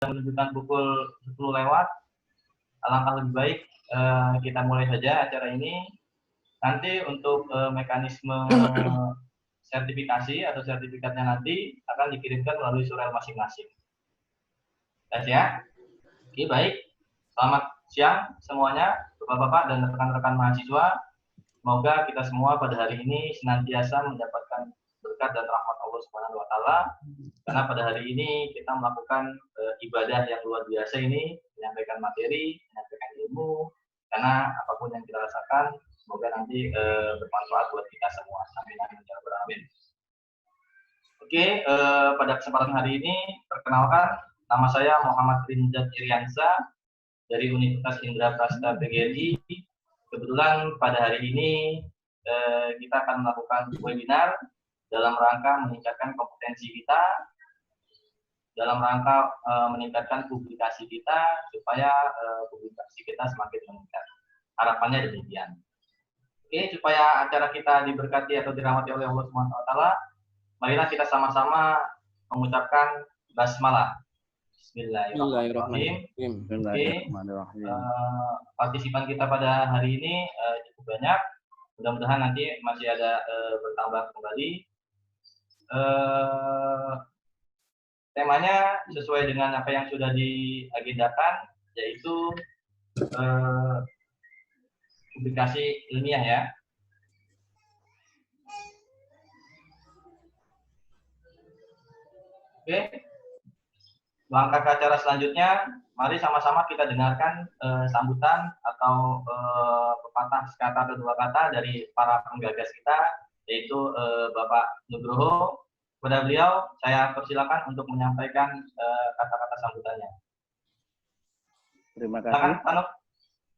menunjukkan pukul 10 lewat. Alangkah lebih baik kita mulai saja acara ini. Nanti untuk mekanisme sertifikasi atau sertifikatnya nanti akan dikirimkan melalui surel masing-masing. Ya. Oke, baik. Selamat siang semuanya, Bapak-bapak dan rekan-rekan mahasiswa. Semoga kita semua pada hari ini senantiasa mendapatkan berkat dan rahmat Allah Subhanahu wa taala. Karena pada hari ini kita melakukan ibadah yang luar biasa ini, menyampaikan materi, menyampaikan ilmu. Karena apapun yang kita rasakan, semoga nanti bermanfaat buat kita semua. Amin amin ya rabbal alamin. Oke, pada kesempatan hari ini perkenalkan, nama saya Muhammad Rinjat Iriansa dari Universitas Indraprasta PGRI. Kebetulan pada hari ini kita akan melakukan webinar dalam rangka meningkatkan kompetensi kita, dalam rangka meningkatkan publikasi kita supaya publikasi kita semakin meningkat. Harapannya demikian. Oke, supaya acara kita diberkati atau dirahmati oleh Allah Subhanahu wa taala, marilah kita sama-sama mengucapkan basmalah. Bismillahirrahmanirrahim. Bismillahirrahmanirrahim. Partisipan kita pada hari ini cukup banyak. Mudah-mudahan nanti masih ada bertambah kembali. Temanya sesuai dengan apa yang sudah diagendakan, yaitu publikasi ilmiah ya. Oke. Langkah ke acara selanjutnya, mari sama-sama kita dengarkan sambutan atau pepatah sekata atau dua kata dari para penggagas kita, yaitu Bapak Nugroho. Kepada beliau, saya persilakan untuk menyampaikan kata-kata sambutannya. Terima kasih.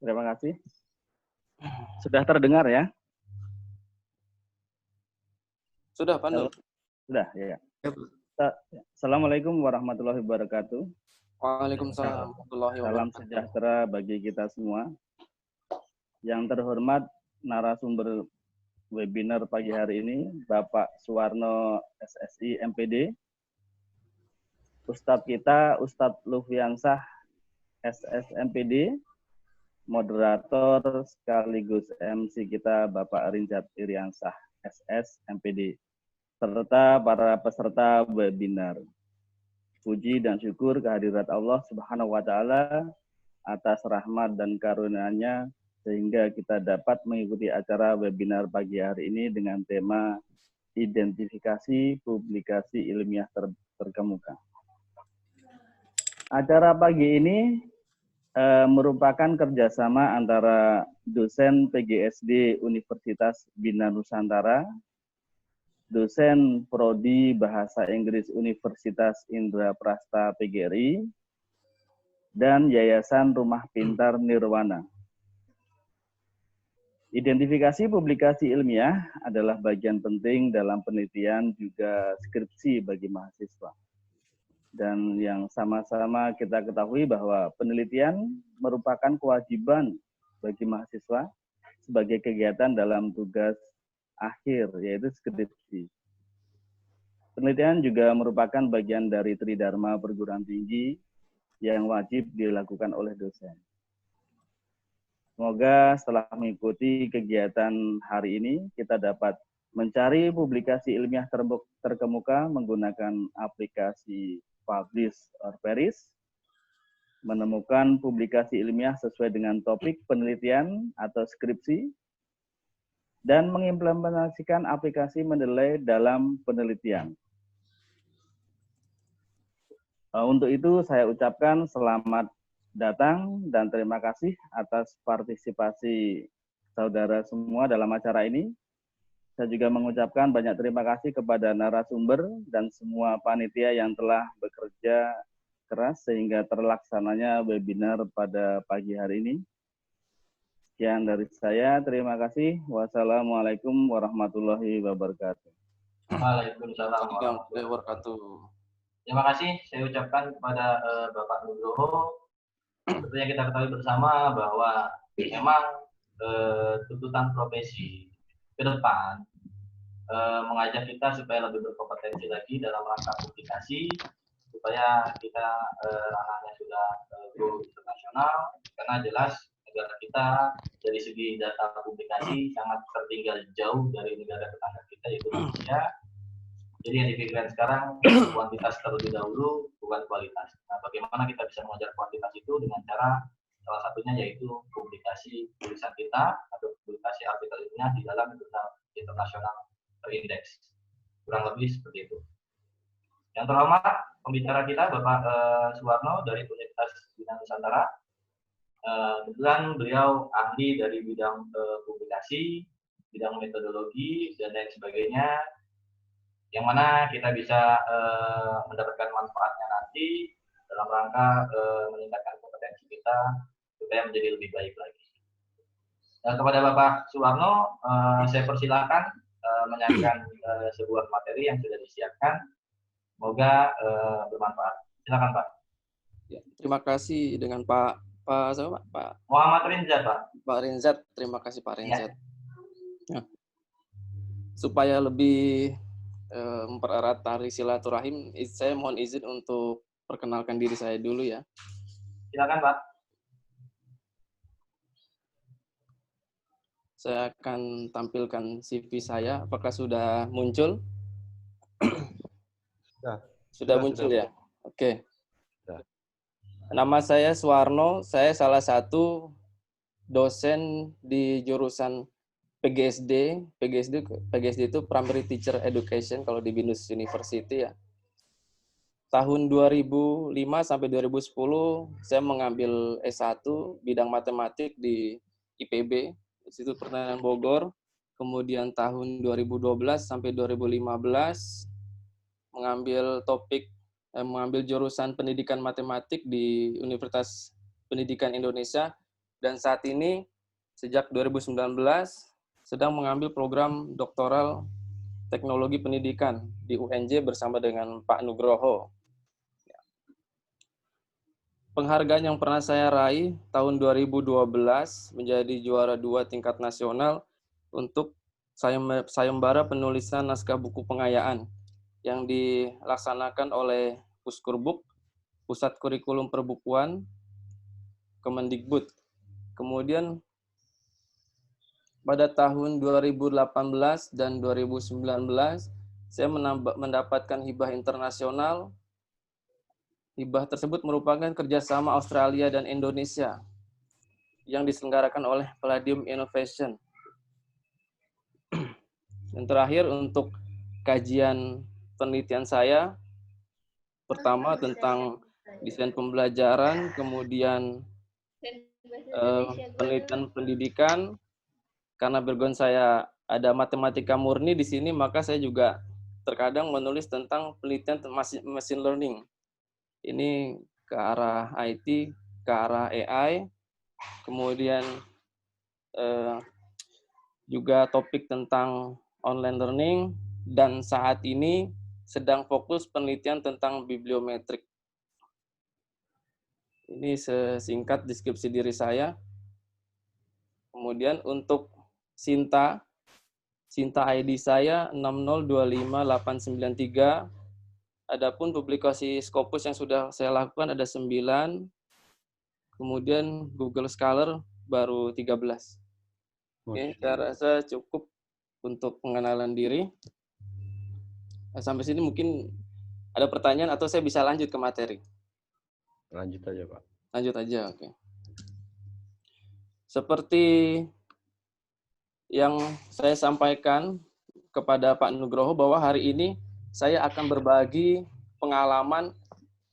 Terima kasih. Sudah terdengar ya? Sudah, Pak Nur. Sudah, ya. Assalamualaikum warahmatullahi wabarakatuh. Waalaikumsalam warahmatullahi wabarakatuh. Salam sejahtera bagi kita semua. Yang terhormat narasumber webinar pagi hari ini, Bapak Suwarno SSI MPD, Ustadz kita, Ustadz Lufyansah SS MPD, moderator sekaligus MC kita, Bapak Rinjat Iriansah SS MPD, serta para peserta webinar. Puji dan syukur kehadirat Allah Subhanahu wa taala atas rahmat dan karunia-Nya sehingga kita dapat mengikuti acara webinar pagi hari ini dengan tema identifikasi publikasi ilmiah terkemuka. Acara pagi ini merupakan kerjasama antara dosen PGSD Universitas Bina Nusantara, dosen Prodi Bahasa Inggris Universitas Indraprasta PGRI, dan Yayasan Rumah Pintar Nirwana. Identifikasi publikasi ilmiah adalah bagian penting dalam penelitian juga skripsi bagi mahasiswa. Dan yang sama-sama kita ketahui bahwa penelitian merupakan kewajiban bagi mahasiswa sebagai kegiatan dalam tugas akhir, yaitu skripsi. Penelitian juga merupakan bagian dari Tridharma perguruan tinggi yang wajib dilakukan oleh dosen. Semoga setelah mengikuti kegiatan hari ini, kita dapat mencari publikasi ilmiah terkemuka menggunakan aplikasi Publish or Perish, menemukan publikasi ilmiah sesuai dengan topik penelitian atau skripsi, dan mengimplementasikan aplikasi Mendeley dalam penelitian. Untuk itu saya ucapkan selamat datang dan terima kasih atas partisipasi saudara semua dalam acara ini. Saya juga mengucapkan banyak terima kasih kepada narasumber dan semua panitia yang telah bekerja keras sehingga terlaksananya webinar pada pagi hari ini. Sekian dari saya, terima kasih. Wassalamualaikum warahmatullahi wabarakatuh. Waalaikumsalam warahmatullahi wabarakatuh. Terima kasih saya ucapkan kepada Bapak Nugroho. Seperti yang kita ketahui bersama bahwa memang tuntutan profesi ke depan mengajak kita supaya lebih berkompetensi lagi dalam rangka publikasi supaya kita ranahnya sudah go internasional, karena jelas negara kita dari segi data publikasi sangat tertinggal jauh dari negara tetangga kita yaitu Indonesia. Jadi yang dipikirkan sekarang kuantitas terlebih dahulu, bukan kualitas. Nah, bagaimana kita bisa mengejar kuantitas itu dengan cara salah satunya yaitu publikasi tulisan kita atau publikasi artikel ilmiah di dalam jurnal internasional terindeks. Kurang lebih seperti itu. Yang terhormat pembicara kita Bapak Suwarno dari Universitas Bina Nusantara. Kebetulan beliau ahli dari bidang publikasi, bidang metodologi dan lain sebagainya, yang mana kita bisa mendapatkan manfaatnya nanti dalam rangka meningkatkan kompetensi kita supaya menjadi lebih baik lagi. Kepada Bapak Suwarno, saya persilakan menyampaikan sebuah materi yang sudah disiapkan. Semoga bermanfaat. Silakan Pak. Ya, terima kasih dengan Pak Muhammad Rinzat, Pak. Pak Rinzat, terima kasih Pak Rinzat. Ya. Nah, supaya lebih mempererat tali silaturahim, saya mohon izin untuk perkenalkan diri saya dulu ya. Silakan Pak. Saya akan tampilkan CV saya. Apakah sudah muncul? Sudah muncul ya? Oke. Nama saya Suwarno, saya salah satu dosen di jurusan PGSD. PGSD itu Primary Teacher Education kalau di Binus University ya. Tahun 2005 sampai 2010 saya mengambil S1 bidang matematik di IPB, Institut Pertanian Bogor. Kemudian tahun 2012 sampai 2015 mengambil jurusan pendidikan matematik di Universitas Pendidikan Indonesia, dan saat ini sejak 2019 sedang mengambil program doktoral teknologi pendidikan di UNJ bersama dengan Pak Nugroho. Penghargaan yang pernah saya raih tahun 2012 menjadi juara 2 tingkat nasional untuk sayembara penulisan naskah buku pengayaan yang dilaksanakan oleh Puskurbuk, Pusat Kurikulum Perbukuan, Kemendikbud. Kemudian pada tahun 2018 dan 2019 saya mendapatkan hibah internasional. Hibah tersebut merupakan kerjasama Australia dan Indonesia yang diselenggarakan oleh Palladium Innovation. Dan terakhir untuk kajian penelitian saya, pertama tentang desain pembelajaran, kemudian penelitian pendidikan. Karena background saya ada matematika murni di sini, maka saya juga terkadang menulis tentang penelitian machine learning. Ini ke arah IT, ke arah AI, kemudian juga topik tentang online learning, dan saat ini sedang fokus penelitian tentang bibliometrik. Ini sesingkat deskripsi diri saya. Kemudian untuk Sinta ID saya 6025893. Adapun publikasi Scopus yang sudah saya lakukan ada 9. Kemudian Google Scholar baru 13. Oke, saya rasa cukup untuk pengenalan diri. Sampai sini mungkin ada pertanyaan atau saya bisa lanjut ke materi? Lanjut aja, Pak. Lanjut aja, oke. Seperti yang saya sampaikan kepada Pak Nugroho bahwa hari ini saya akan berbagi pengalaman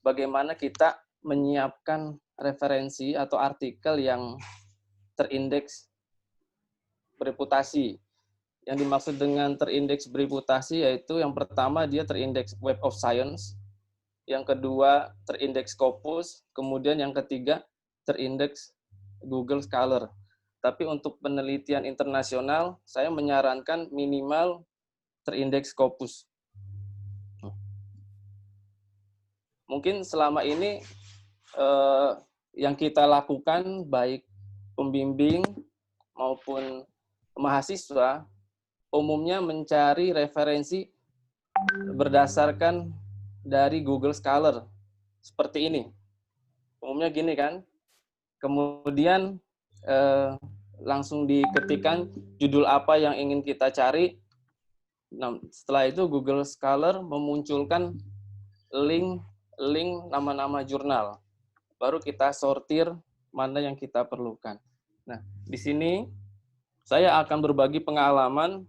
bagaimana kita menyiapkan referensi atau artikel yang terindeks bereputasi. Yang dimaksud dengan terindeks bereputasi yaitu yang pertama dia terindeks Web of Science, yang kedua terindeks Scopus, kemudian yang ketiga terindeks Google Scholar. Tapi untuk penelitian internasional, saya menyarankan minimal terindeks Scopus. Mungkin selama ini yang kita lakukan, baik pembimbing maupun mahasiswa, umumnya mencari referensi berdasarkan dari Google Scholar seperti ini. Umumnya gini kan. Kemudian langsung diketikkan judul apa yang ingin kita cari. Nah, setelah itu Google Scholar memunculkan link nama-nama jurnal. Baru kita sortir mana yang kita perlukan. Nah, di sini saya akan berbagi pengalaman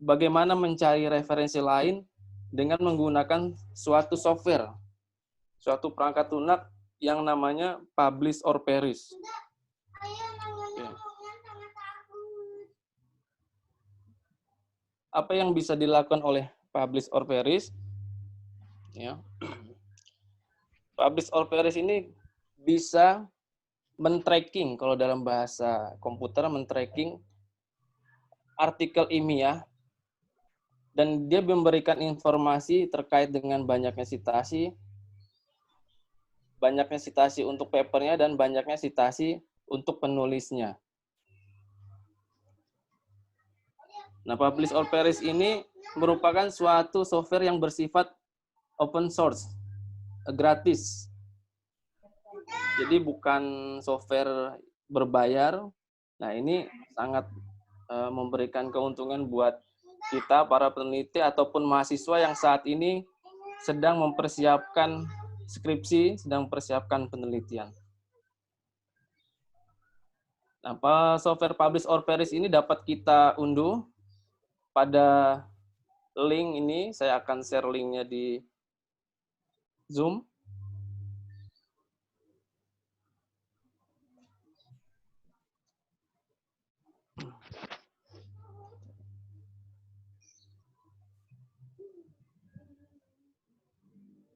bagaimana mencari referensi lain dengan menggunakan suatu software, suatu perangkat lunak yang namanya Publish or Perish. Oke. Apa yang bisa dilakukan oleh Publish or Perish? Ya. Publish or Perish ini bisa men-tracking, kalau dalam bahasa komputer, men-tracking artikel ilmiah, dan dia memberikan informasi terkait dengan banyaknya sitasi untuk papernya dan banyaknya sitasi untuk penulisnya. Nah, Publish or Perish ini merupakan suatu software yang bersifat open source, gratis. Jadi bukan software berbayar. Nah, ini sangat memberikan keuntungan buat kita, para peneliti ataupun mahasiswa yang saat ini sedang mempersiapkan skripsi, sedang mempersiapkan penelitian. Nah, software Publish or Perish ini dapat kita unduh pada link ini. Saya akan share linknya di Zoom.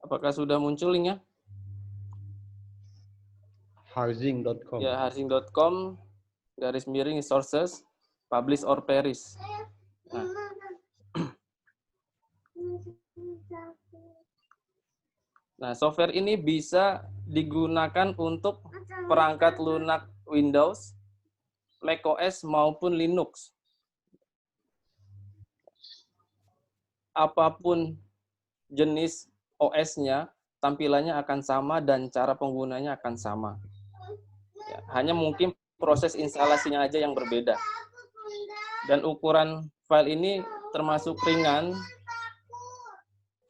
Apakah sudah muncul linknya? Harzing.com. Ya, harzing.com /sources Publish or Perish. Nah, software ini bisa digunakan untuk perangkat lunak Windows, macOS maupun Linux. Apapun jenis OS-nya, tampilannya akan sama dan cara penggunanya akan sama. Ya, hanya mungkin proses instalasinya aja yang berbeda. Dan ukuran file ini termasuk ringan,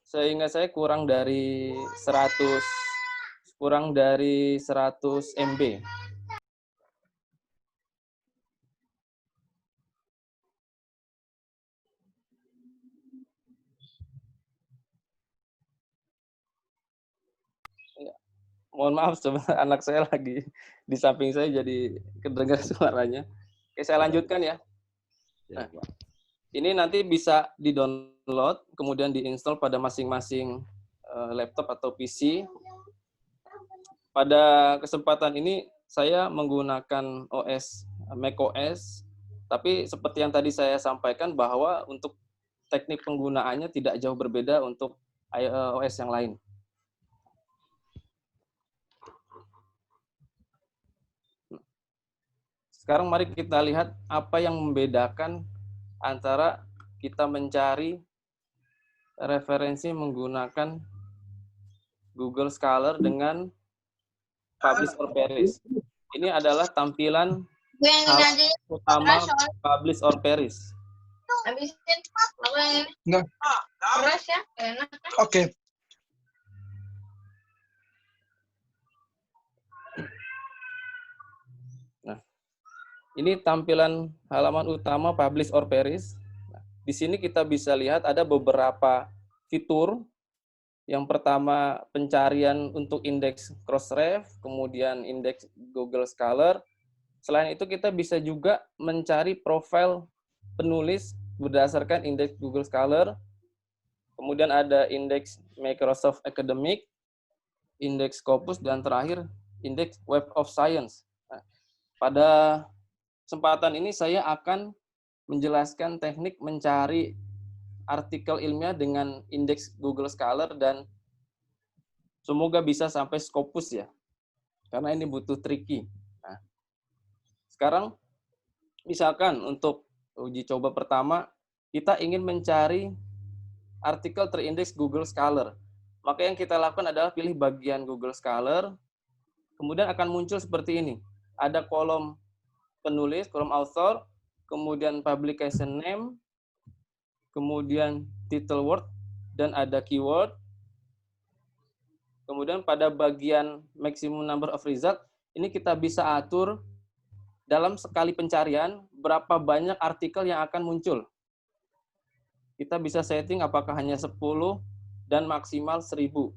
sehingga saya kurang dari 100 MB. Mohon maaf, sebenarnya anak saya lagi di samping saya jadi kedengar suaranya. Oke, saya lanjutkan ya. Nah, ini nanti bisa di-download, kemudian di-install pada masing-masing laptop atau PC. Pada kesempatan ini saya menggunakan macOS, tapi seperti yang tadi saya sampaikan bahwa untuk teknik penggunaannya tidak jauh berbeda untuk iOS yang lain. Sekarang mari kita lihat apa yang membedakan antara kita mencari referensi menggunakan Google Scholar dengan Publish or Perish. Ini adalah tampilan utama Publish or Perish. Enggak. Oke. Ini tampilan halaman utama Publish or Perish. Nah, di sini kita bisa lihat ada beberapa fitur. Yang pertama, pencarian untuk indeks Crossref, kemudian indeks Google Scholar. Selain itu, kita bisa juga mencari profil penulis berdasarkan indeks Google Scholar. Kemudian ada indeks Microsoft Academic, indeks Scopus, dan terakhir indeks Web of Science. Nah, pada kesempatan ini saya akan menjelaskan teknik mencari artikel ilmiah dengan indeks Google Scholar dan semoga bisa sampai Scopus ya, karena ini butuh tricky. Nah, sekarang misalkan untuk uji coba pertama, kita ingin mencari artikel terindeks Google Scholar, Maka yang kita lakukan adalah pilih bagian Google Scholar, kemudian akan muncul seperti ini. Ada kolom penulis, kolom author, kemudian publication name, kemudian title word, dan ada keyword. Kemudian pada bagian maximum number of result, ini kita bisa atur dalam sekali pencarian berapa banyak artikel yang akan muncul. Kita bisa setting apakah hanya 10 dan maksimal 1000.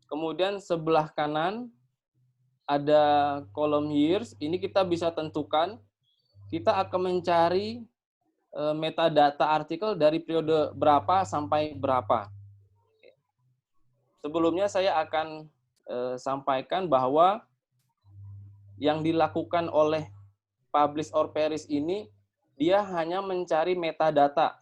Kemudian sebelah kanan ada kolom years, ini kita bisa tentukan kita akan mencari metadata artikel dari periode berapa sampai berapa. Sebelumnya saya akan sampaikan bahwa yang dilakukan oleh publish or perish ini, dia hanya mencari metadata,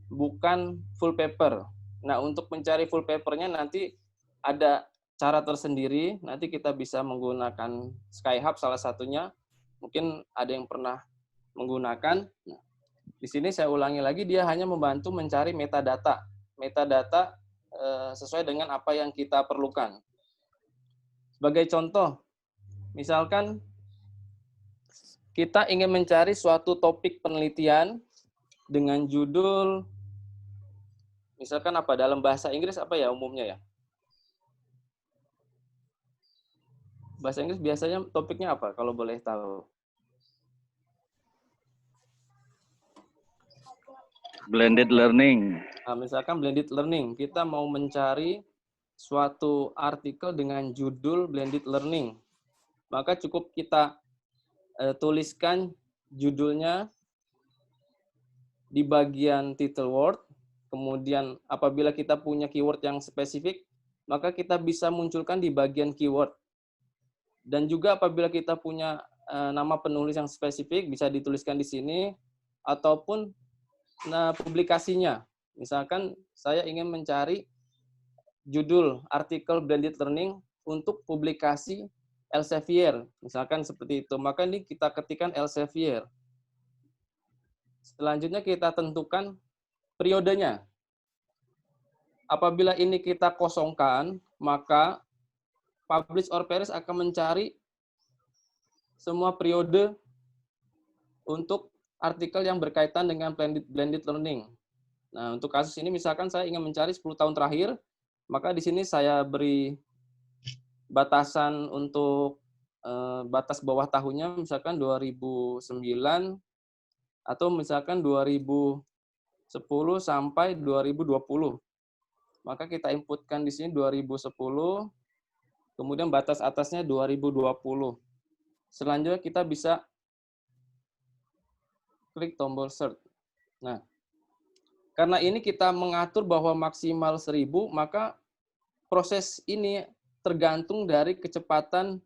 bukan full paper. Nah, untuk mencari full papernya nanti ada cara tersendiri, nanti kita bisa menggunakan Skyhub salah satunya, mungkin ada yang pernah menggunakan. Nah, di sini saya ulangi lagi, dia hanya membantu mencari metadata. Metadata sesuai dengan apa yang kita perlukan. Sebagai contoh, misalkan kita ingin mencari suatu topik penelitian dengan judul, misalkan apa, dalam bahasa Inggris apa ya umumnya ya? Bahasa Inggris biasanya topiknya apa kalau boleh tahu? Blended learning. Nah, misalkan blended learning, kita mau mencari suatu artikel dengan judul blended learning. Maka cukup kita tuliskan judulnya di bagian title word. Kemudian apabila kita punya keyword yang spesifik, maka kita bisa munculkan di bagian keyword. Dan juga apabila kita punya nama penulis yang spesifik, bisa dituliskan di sini, ataupun publikasinya. Misalkan saya ingin mencari judul artikel blended learning untuk publikasi Elsevier, misalkan seperti itu. Maka ini kita ketikkan Elsevier. Selanjutnya kita tentukan periodenya. Apabila ini kita kosongkan, maka publish or perish akan mencari semua periode untuk artikel yang berkaitan dengan blended learning. Nah, untuk kasus ini misalkan saya ingin mencari 10 tahun terakhir, maka di sini saya beri batasan untuk batas bawah tahunnya, misalkan 2009 atau misalkan 2010 sampai 2020. Maka kita inputkan di sini 2010, kemudian batas atasnya 2020. Selanjutnya kita bisa klik tombol search. Nah, karena ini kita mengatur bahwa maksimal 1000, maka proses ini tergantung dari kecepatan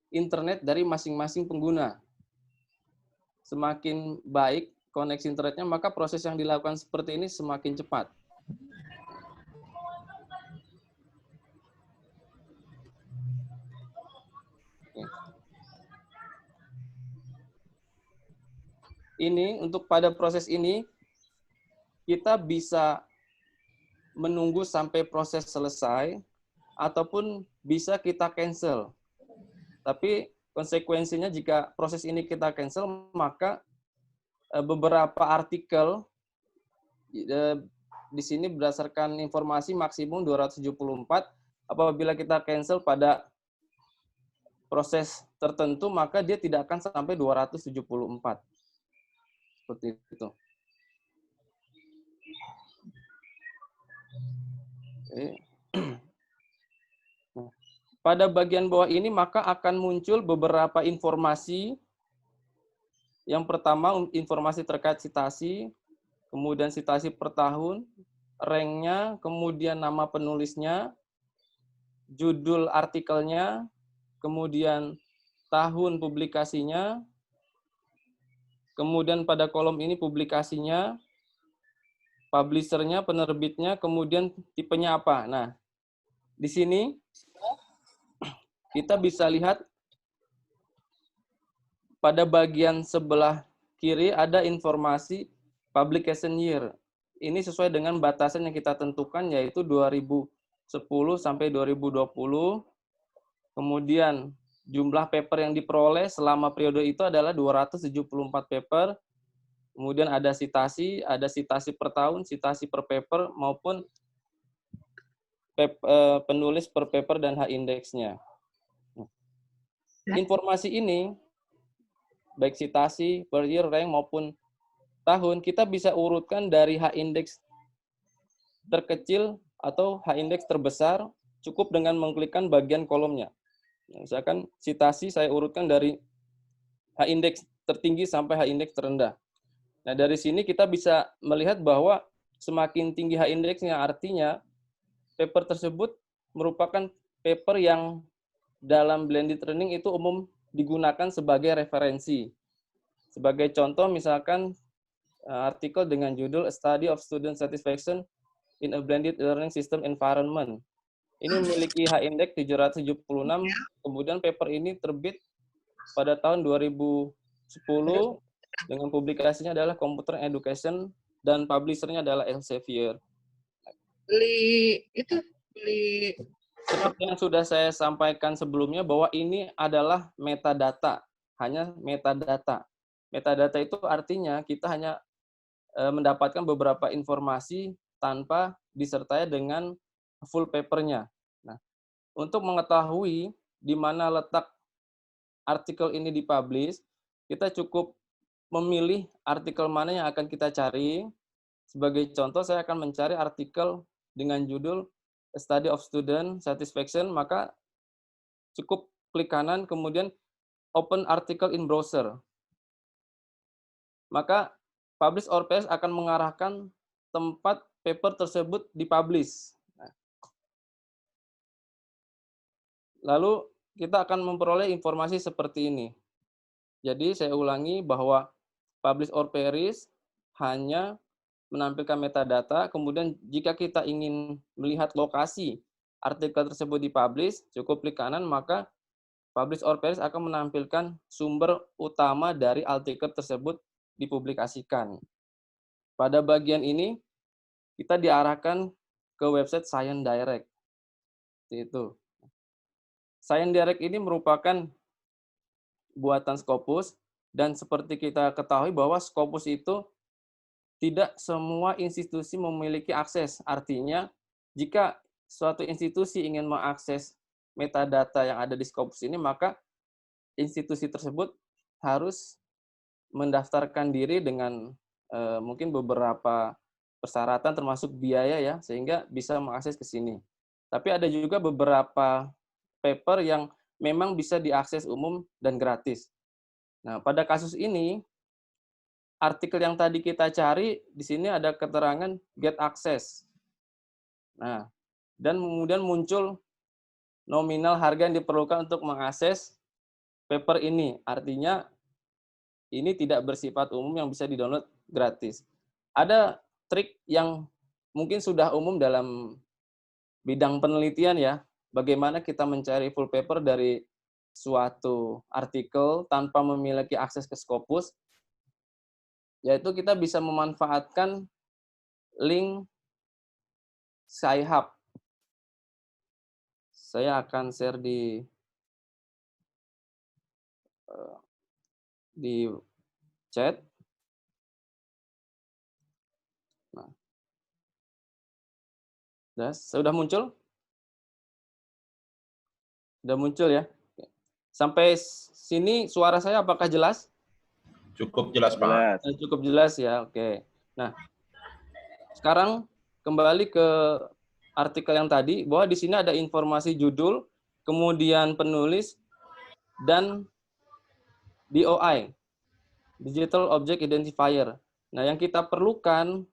internet dari masing-masing pengguna. Semakin baik koneksi internetnya, maka proses yang dilakukan seperti ini semakin cepat. Ini untuk pada proses ini kita bisa menunggu sampai proses selesai ataupun bisa kita cancel. Tapi konsekuensinya jika proses ini kita cancel, maka beberapa artikel di sini berdasarkan informasi maksimum 274. Apabila kita cancel pada proses tertentu, maka dia tidak akan sampai 274. Seperti itu. Oke. Nah, pada bagian bawah ini maka akan muncul beberapa informasi. Yang pertama, informasi terkait citasi, kemudian citasi per tahun, ranknya, kemudian nama penulisnya, judul artikelnya, kemudian tahun publikasinya, kemudian pada kolom ini publikasinya, publishernya, penerbitnya, kemudian tipenya apa. Nah, di sini kita bisa lihat pada bagian sebelah kiri ada informasi publication year. ini sesuai dengan batasan yang kita tentukan, yaitu 2010 sampai 2020. Kemudian jumlah paper yang diperoleh selama periode itu adalah 274 paper. Kemudian ada citasi per tahun, citasi per paper, maupun penulis per paper dan H-index-nya. Informasi ini, baik citasi, per year, rank, maupun tahun, kita bisa urutkan dari H-index terkecil atau H-index terbesar, cukup dengan mengklikkan bagian kolomnya. Misalkan citasi saya urutkan dari H-index tertinggi sampai H-index terendah. Nah, dari sini kita bisa melihat bahwa semakin tinggi H-index-nya, artinya paper tersebut merupakan paper yang dalam blended learning itu umum digunakan sebagai referensi. Sebagai contoh, misalkan artikel dengan judul A Study of Student Satisfaction in a Blended Learning System Environment. Ini memiliki H-index 776, kemudian paper ini terbit pada tahun 2010, dengan publikasinya adalah Computer Education, dan publishernya adalah Elsevier. Seperti yang sudah saya sampaikan sebelumnya, bahwa ini adalah metadata, hanya metadata. Metadata itu artinya kita hanya mendapatkan beberapa informasi tanpa disertai dengan full papernya. Nah, untuk mengetahui di mana letak artikel ini dipublish, kita cukup memilih artikel mana yang akan kita cari. Sebagai contoh, saya akan mencari artikel dengan judul A Study of Student Satisfaction, maka cukup klik kanan, kemudian open article in browser. Maka Publish or Paste akan mengarahkan tempat paper tersebut dipublish. Lalu kita akan memperoleh informasi seperti ini. Jadi saya ulangi bahwa Publish or Perish hanya menampilkan metadata, kemudian jika kita ingin melihat lokasi artikel tersebut dipublish, cukup klik kanan, maka Publish or Perish akan menampilkan sumber utama dari artikel tersebut dipublikasikan. Pada bagian ini, kita diarahkan ke website Science Direct. Itu. Science Direct ini merupakan buatan Scopus, dan seperti kita ketahui bahwa Scopus itu tidak semua institusi memiliki akses. Artinya, jika suatu institusi ingin mengakses metadata yang ada di Scopus ini, maka institusi tersebut harus mendaftarkan diri dengan mungkin beberapa persyaratan termasuk biaya ya, sehingga bisa mengakses ke sini. Tapi ada juga beberapa paper yang memang bisa diakses umum dan gratis. Nah, pada kasus ini, artikel yang tadi kita cari, di sini ada keterangan get access. Nah, dan kemudian muncul nominal harga yang diperlukan untuk mengakses paper ini. Artinya, ini tidak bersifat umum yang bisa di-download gratis. Ada trik yang mungkin sudah umum dalam bidang penelitian ya, bagaimana kita mencari full paper dari suatu artikel tanpa memiliki akses ke Scopus, yaitu kita bisa memanfaatkan link Sci-Hub. Saya akan share di chat. Nah, sudah muncul? Sudah muncul ya? Sampai sini suara saya apakah jelas? Cukup jelas, Pak. Cukup jelas ya, oke. Nah, sekarang kembali ke artikel yang tadi, bahwa di sini ada informasi judul, kemudian penulis, dan DOI, Digital Object Identifier. Nah, yang kita perlukan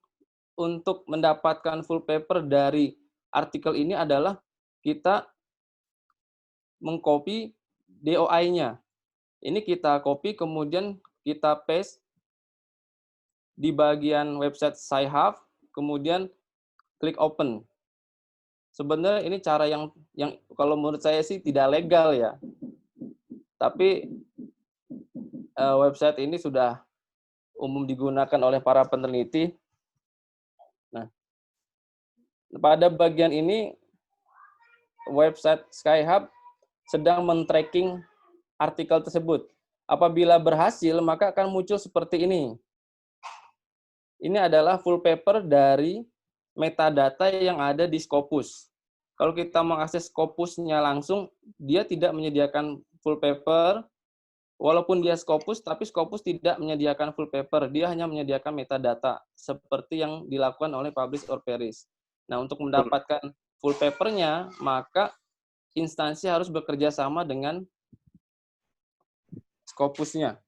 untuk mendapatkan full paper dari artikel ini adalah kita mengcopy DOI-nya. Ini kita copy, kemudian kita paste di bagian website Sci-Hub, kemudian klik open. Sebenarnya ini cara yang kalau menurut saya sih tidak legal ya. Tapi website ini sudah umum digunakan oleh para peneliti. pada bagian ini website Skyhub sedang men-tracking artikel tersebut. Apabila berhasil, maka akan muncul seperti ini. Ini adalah full paper dari metadata yang ada di Scopus. Kalau kita mengakses Scopusnya langsung, dia tidak menyediakan full paper. Walaupun dia Scopus, tapi Scopus tidak menyediakan full paper. Dia hanya menyediakan metadata, seperti yang dilakukan oleh Publish or Perish. Nah, untuk mendapatkan full papernya, maka instansi harus bekerja sama dengan Scopusnya.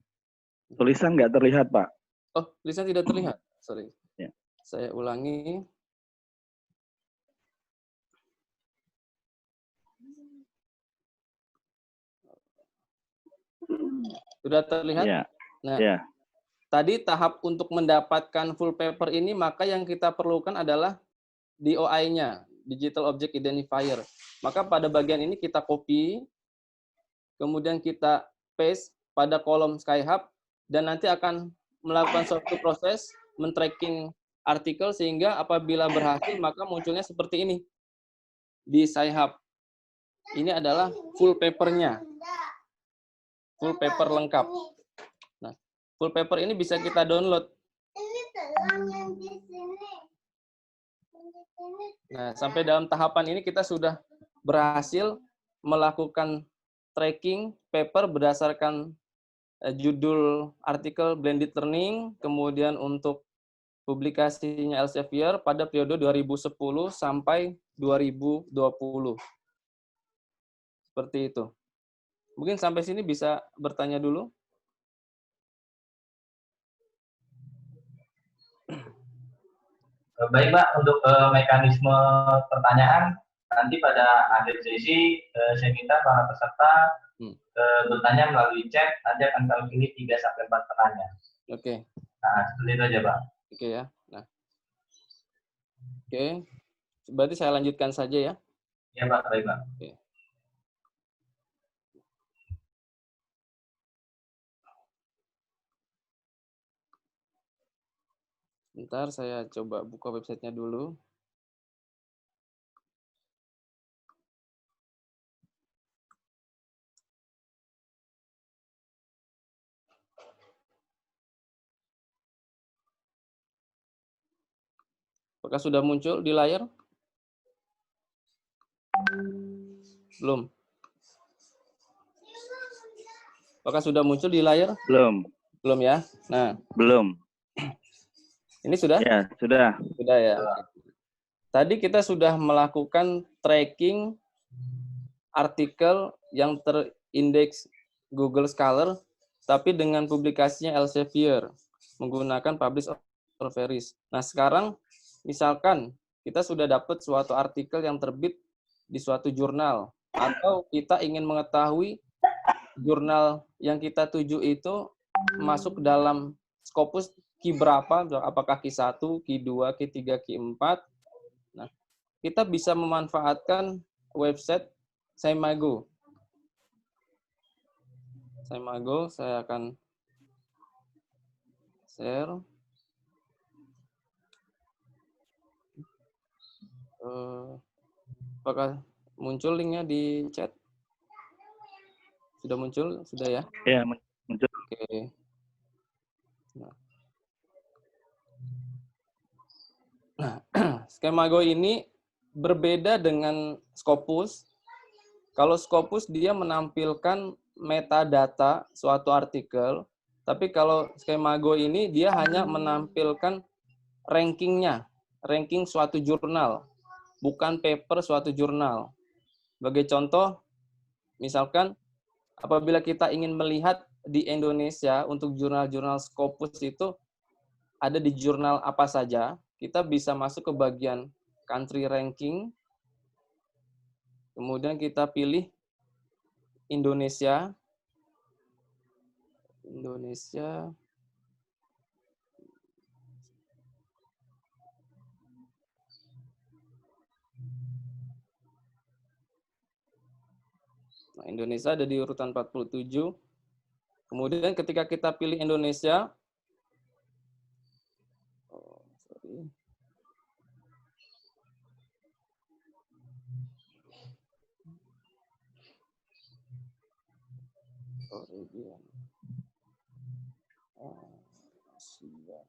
Tulisan nggak terlihat, Pak. Oh, tulisan tidak terlihat. Sorry. Ya. Saya ulangi. Sudah terlihat? Ya. Nah, Ya. tadi tahap untuk mendapatkan full paper ini, maka yang kita perlukan adalah DOI-nya, Digital Object Identifier. Maka pada bagian ini kita copy, kemudian kita paste pada kolom Skyhub, dan nanti akan melakukan suatu proses men-tracking artikel, sehingga apabila berhasil, maka munculnya seperti ini di Skyhub. Ini adalah full paper-nya. Full paper lengkap. Nah, full paper ini bisa kita download. Nah, sampai dalam tahapan ini kita sudah berhasil melakukan tracking paper berdasarkan judul artikel blended learning, kemudian untuk publikasinya Elsevier pada periode 2010 sampai 2020. Seperti itu. Mungkin sampai sini bisa bertanya dulu. Baik, Pak, untuk mekanisme pertanyaan, nanti pada akhir sesi saya minta para peserta bertanya melalui chat, nanti akan kami pilih 3-4 pertanyaan. Oke. Nah, seperti itu aja, Pak. Oke ya. Nah. Oke. Berarti saya lanjutkan saja ya. Ya, Pak. Baik, Pak. Oke. Bentar, saya coba buka websitenya dulu. Apakah sudah muncul di layar? Belum. Apakah sudah muncul di layar? Belum. Belum ya? Nah. Belum. Ini sudah? Ya, sudah. Sudah ya. Tadi kita sudah melakukan tracking artikel yang terindeks Google Scholar, tapi dengan publikasinya Elsevier menggunakan Publish or Perish. Nah, sekarang misalkan kita sudah dapat suatu artikel yang terbit di suatu jurnal, atau kita ingin mengetahui jurnal yang kita tuju itu masuk dalam Scopus Q berapa, apakah Q1, Q2, Q3, Q4. Nah, kita bisa memanfaatkan website Scimago. Scimago, saya akan share. Apakah muncul linknya di chat? Sudah muncul? Sudah ya? Ya, muncul. Oke. Nah, Scimago ini berbeda dengan Scopus. Kalau Scopus dia menampilkan metadata suatu artikel, tapi kalau Scimago ini dia hanya menampilkan rankingnya, ranking suatu jurnal, bukan paper suatu jurnal. Sebagai contoh, misalkan apabila kita ingin melihat di Indonesia untuk jurnal-jurnal Scopus itu ada di jurnal apa saja, kita bisa masuk ke bagian country ranking, kemudian kita pilih Indonesia. Nah, Indonesia ada di urutan 47. Kemudian ketika kita pilih Indonesia, Origin. Asia.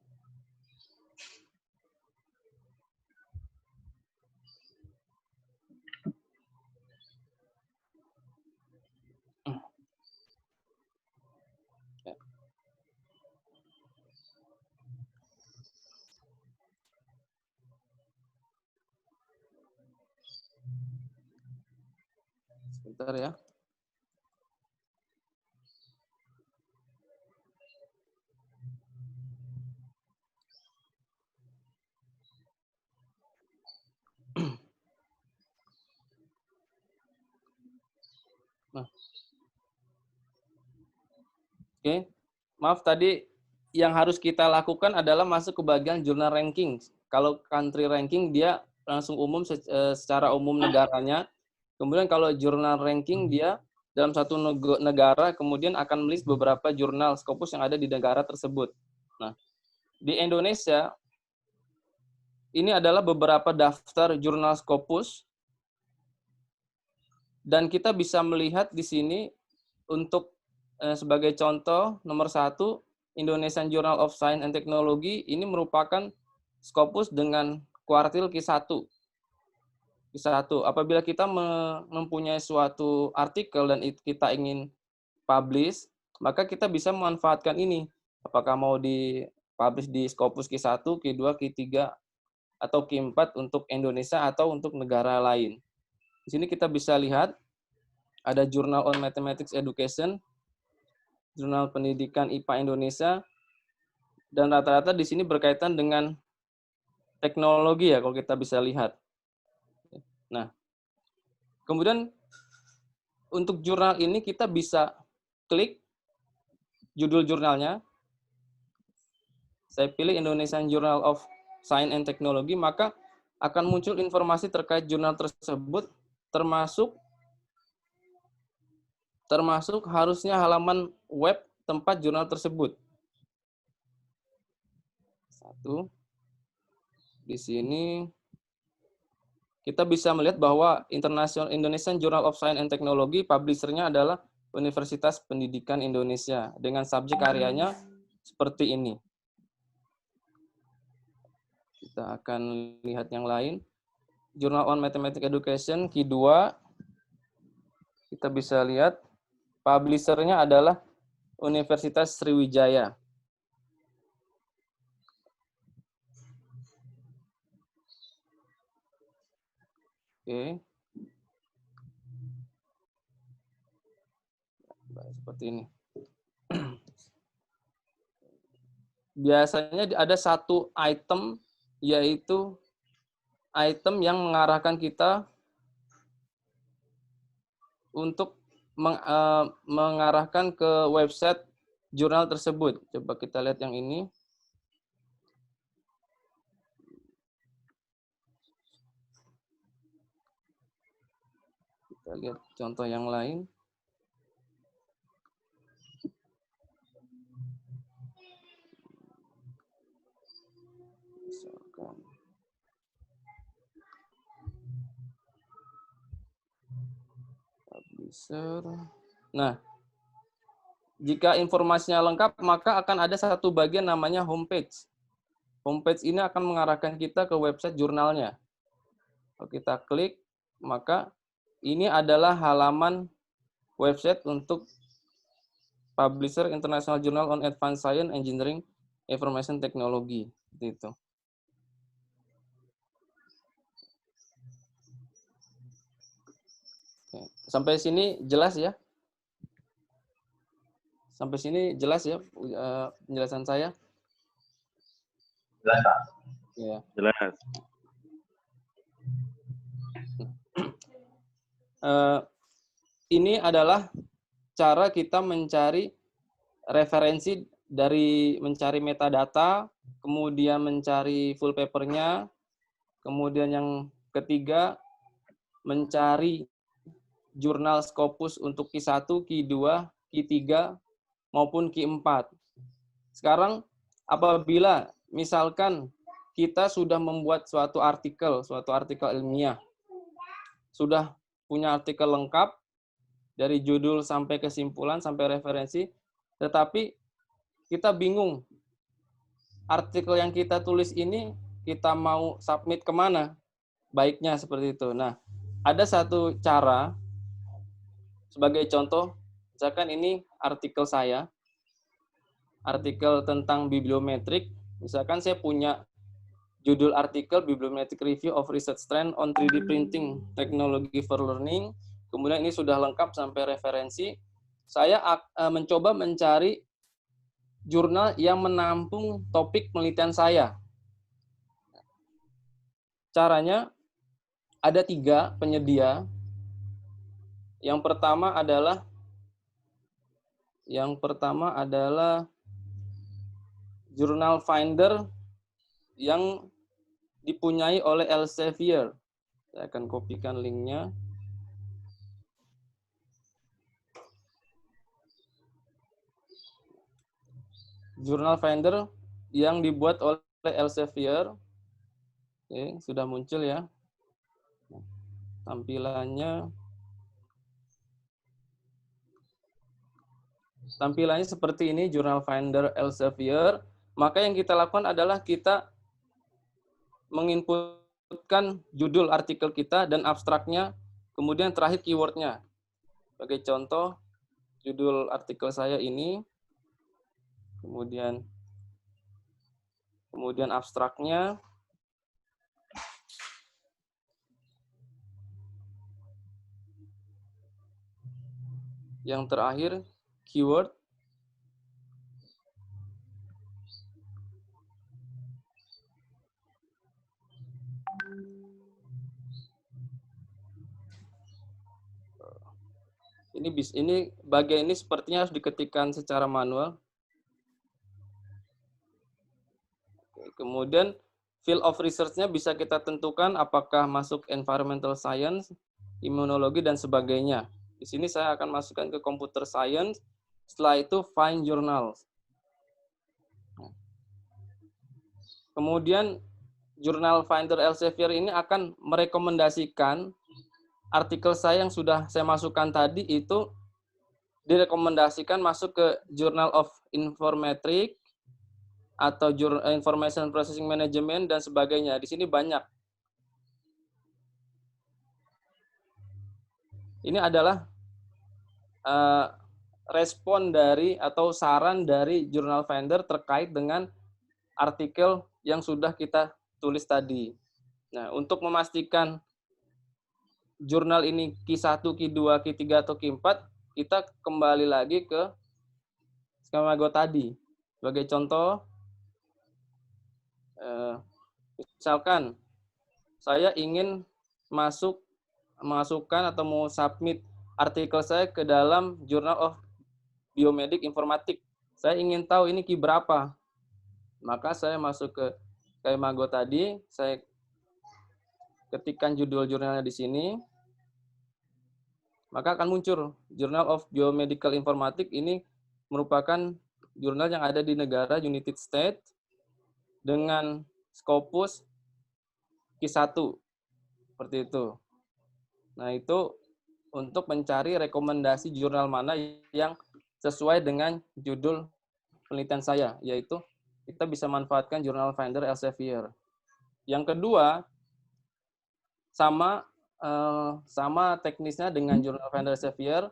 Sebentar ya. Nah. Oke. Maaf tadi yang harus kita lakukan adalah masuk ke bagian jurnal ranking. Kalau country ranking dia langsung umum secara umum negaranya. Kemudian kalau jurnal ranking dia dalam satu negara kemudian akan melist beberapa jurnal Scopus yang ada di negara tersebut. Nah, di Indonesia ini adalah beberapa daftar jurnal Scopus dan kita bisa melihat di sini untuk sebagai contoh nomor 1 Indonesian Journal of Science and Technology ini merupakan Scopus dengan kuartil Q1. Apabila kita mempunyai suatu artikel dan kita ingin publish, maka kita bisa memanfaatkan ini. Apakah mau di-publish di Scopus Q1, Q2, Q3, atau Q4 untuk Indonesia atau untuk negara lain. Di sini kita bisa lihat ada Journal on Mathematics Education, Jurnal Pendidikan IPA Indonesia, dan rata-rata di sini berkaitan dengan teknologi ya kalau kita bisa lihat. Nah, kemudian untuk jurnal ini kita bisa klik judul jurnalnya. Saya pilih Indonesian Journal of Science and Technology, maka akan muncul informasi terkait jurnal tersebut, termasuk harusnya halaman web tempat jurnal tersebut. Di sini kita bisa melihat bahwa Indonesian Journal of Science and Technology publisher-nya adalah Universitas Pendidikan Indonesia dengan subjek karyanya seperti ini. Kita akan lihat yang lain. Journal on Mathematics Education Q2. Kita bisa lihat publisher-nya adalah Universitas Sriwijaya. Oke. Seperti ini. Biasanya ada satu item, yaitu item yang mengarahkan kita untuk mengarahkan ke website jurnal tersebut. Coba kita lihat yang ini. Kita lihat contoh yang lain. Misalkan publisher. Nah, jika informasinya lengkap, maka akan ada satu bagian namanya homepage. Homepage ini akan mengarahkan kita ke website jurnalnya. Kalau kita klik, maka ini adalah halaman website untuk publisher International Journal on Advanced Science, Engineering, Information Technology. Itu. Sampai sini jelas ya? Sampai sini jelas ya penjelasan saya? Jelas, Pak. Ya. Jelas. Ini adalah cara kita mencari referensi dari mencari metadata, kemudian mencari full papernya, kemudian yang ketiga mencari jurnal Scopus untuk Q1, Q2, Q3, maupun Q4. Sekarang apabila misalkan kita sudah membuat suatu artikel ilmiah, sudah punya artikel lengkap, dari judul sampai kesimpulan, sampai referensi, tetapi kita bingung. Artikel yang kita tulis ini kita mau submit kemana? Baiknya seperti itu. Nah, ada satu cara, sebagai contoh, misalkan ini artikel saya, artikel tentang bibliometrik, misalkan saya punya judul artikel Bibliometric Review of Research Trend on 3D Printing Technology for Learning, kemudian ini sudah lengkap sampai referensi, saya mencoba mencari jurnal yang menampung topik penelitian saya. Caranya ada 3 penyedia. Yang pertama adalah Journal Finder yang dipunyai oleh Elsevier. Saya akan kopikan linknya. Journal Finder yang dibuat oleh Elsevier. Oke, sudah muncul ya. Tampilannya seperti ini, Journal Finder Elsevier. Maka yang kita lakukan adalah kita menginputkan judul artikel kita dan abstraknya, kemudian terakhir keywordnya. Sebagai contoh, judul artikel saya ini, kemudian abstraknya, yang terakhir keyword, ini bagian ini sepertinya harus diketikkan secara manual. Kemudian field of research-nya bisa kita tentukan apakah masuk environmental science, imunologi, dan sebagainya. Di sini saya akan masukkan ke computer science, setelah itu find journals. Kemudian Journal Finder Elsevier ini akan merekomendasikan artikel saya yang sudah saya masukkan tadi itu direkomendasikan masuk ke Journal of Informatics atau Information Processing Management dan sebagainya. Di sini banyak. Ini adalah respon dari atau saran dari Journal Finder terkait dengan artikel yang sudah kita tulis tadi. Nah, untuk memastikan jurnal ini Q1, Q2, Q3, atau Q4, kita kembali lagi ke skema Go tadi. Sebagai contoh, misalkan saya ingin masukkan atau mau submit artikel saya ke dalam Journal of Biomedical Informatics. Saya ingin tahu ini Q berapa. Maka saya masuk ke skema Go tadi, saya ketikkan judul jurnalnya di sini, maka akan muncul Journal of Biomedical Informatics. Ini merupakan jurnal yang ada di negara United States dengan Scopus Q1. Seperti itu. Nah, itu untuk mencari rekomendasi jurnal mana yang sesuai dengan judul penelitian saya, yaitu kita bisa manfaatkan Journal Finder Elsevier. Yang kedua, sama teknisnya dengan Journal Finder Elsevier.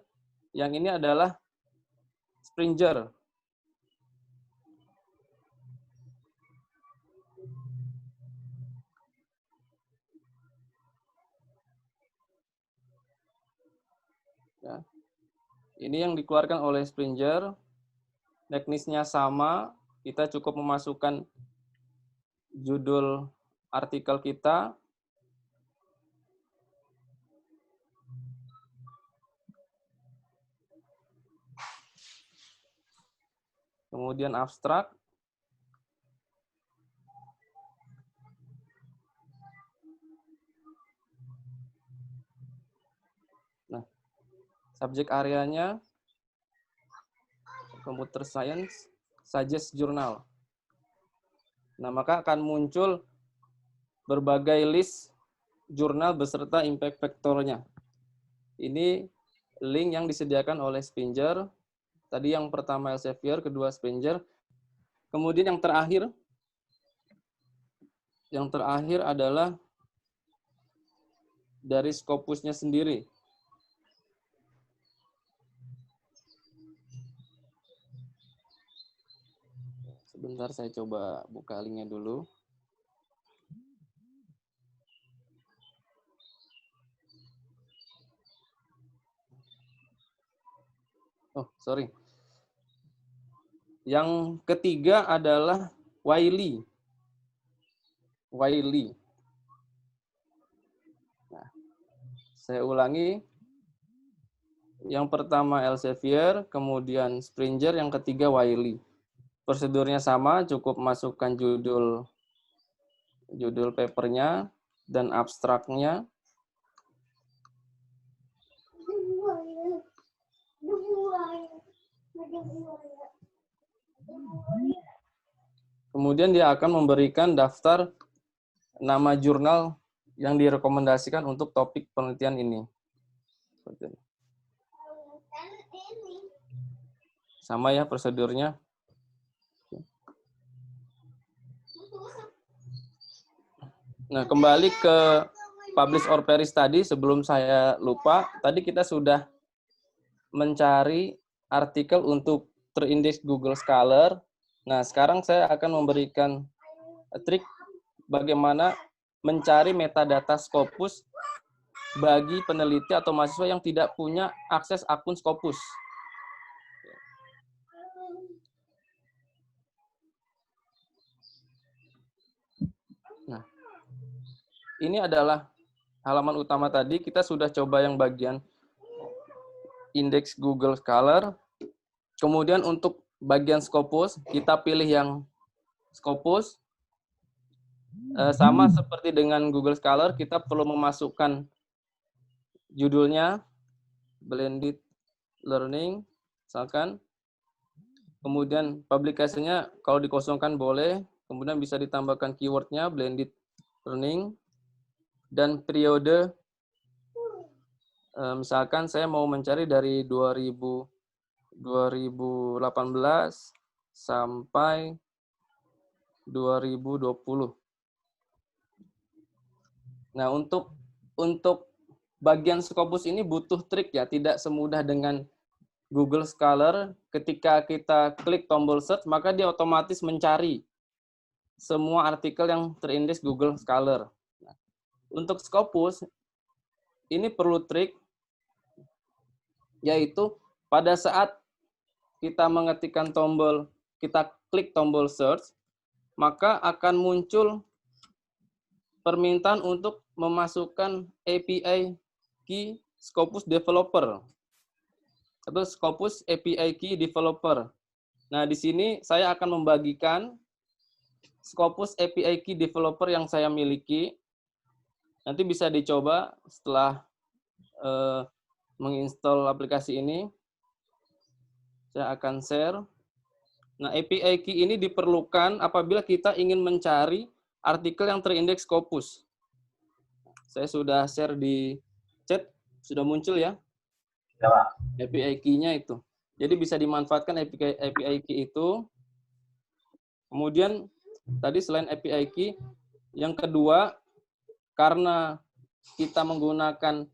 Yang ini adalah Springer. Ya. Ini yang dikeluarkan oleh Springer. Teknisnya sama. Kita cukup memasukkan judul artikel kita, kemudian abstrak, nah, subjek areanya computer science, suggest journal. Nah, maka akan muncul berbagai list jurnal beserta impact factor-nya. Ini link yang disediakan oleh Springer. Tadi yang pertama Elsevier, kedua Springer. Kemudian yang terakhir adalah dari Scopusnya sendiri. Sebentar, saya coba buka linknya dulu. Oh, sorry. Yang ketiga adalah Wiley. Nah, saya ulangi. Yang pertama Elsevier, kemudian Springer, yang ketiga Wiley. Prosedurnya sama, cukup masukkan judul papernya dan abstraknya. Kemudian dia akan memberikan daftar nama jurnal yang direkomendasikan untuk topik penelitian ini. Sama ya prosedurnya. Nah, kembali ke publish or perish tadi, sebelum saya lupa, tadi kita sudah mencari artikel untuk terindeks Google Scholar. Nah, sekarang saya akan memberikan trik bagaimana mencari metadata Scopus bagi peneliti atau mahasiswa yang tidak punya akses akun Scopus. Nah, ini adalah halaman utama tadi. Kita sudah coba yang bagian indeks Google Scholar. Kemudian untuk bagian Scopus, kita pilih yang Scopus. Sama seperti dengan Google Scholar, kita perlu memasukkan judulnya, Blended Learning, misalkan. Kemudian publikasinya kalau dikosongkan boleh. Kemudian bisa ditambahkan keywordnya, Blended Learning. Dan periode, misalkan saya mau mencari dari 2018 sampai 2020. Nah, untuk bagian Scopus ini butuh trik ya, tidak semudah dengan Google Scholar. Ketika kita klik tombol search, maka dia otomatis mencari semua artikel yang terindeks Google Scholar. Nah, untuk Scopus, ini perlu trik, yaitu pada saat kita mengetikkan kita klik tombol search, maka akan muncul permintaan untuk memasukkan API key Scopus Developer atau Scopus API key Developer. Nah, di sini saya akan membagikan Scopus API key Developer yang saya miliki. Nanti bisa dicoba setelah menginstal aplikasi ini. Saya akan share. Nah, API key ini diperlukan apabila kita ingin mencari artikel yang terindeks Scopus. Saya sudah share di chat, sudah muncul ya? Ya, Pak. API key-nya itu. Jadi bisa dimanfaatkan API key itu. Kemudian tadi selain API key, yang kedua, karena kita menggunakan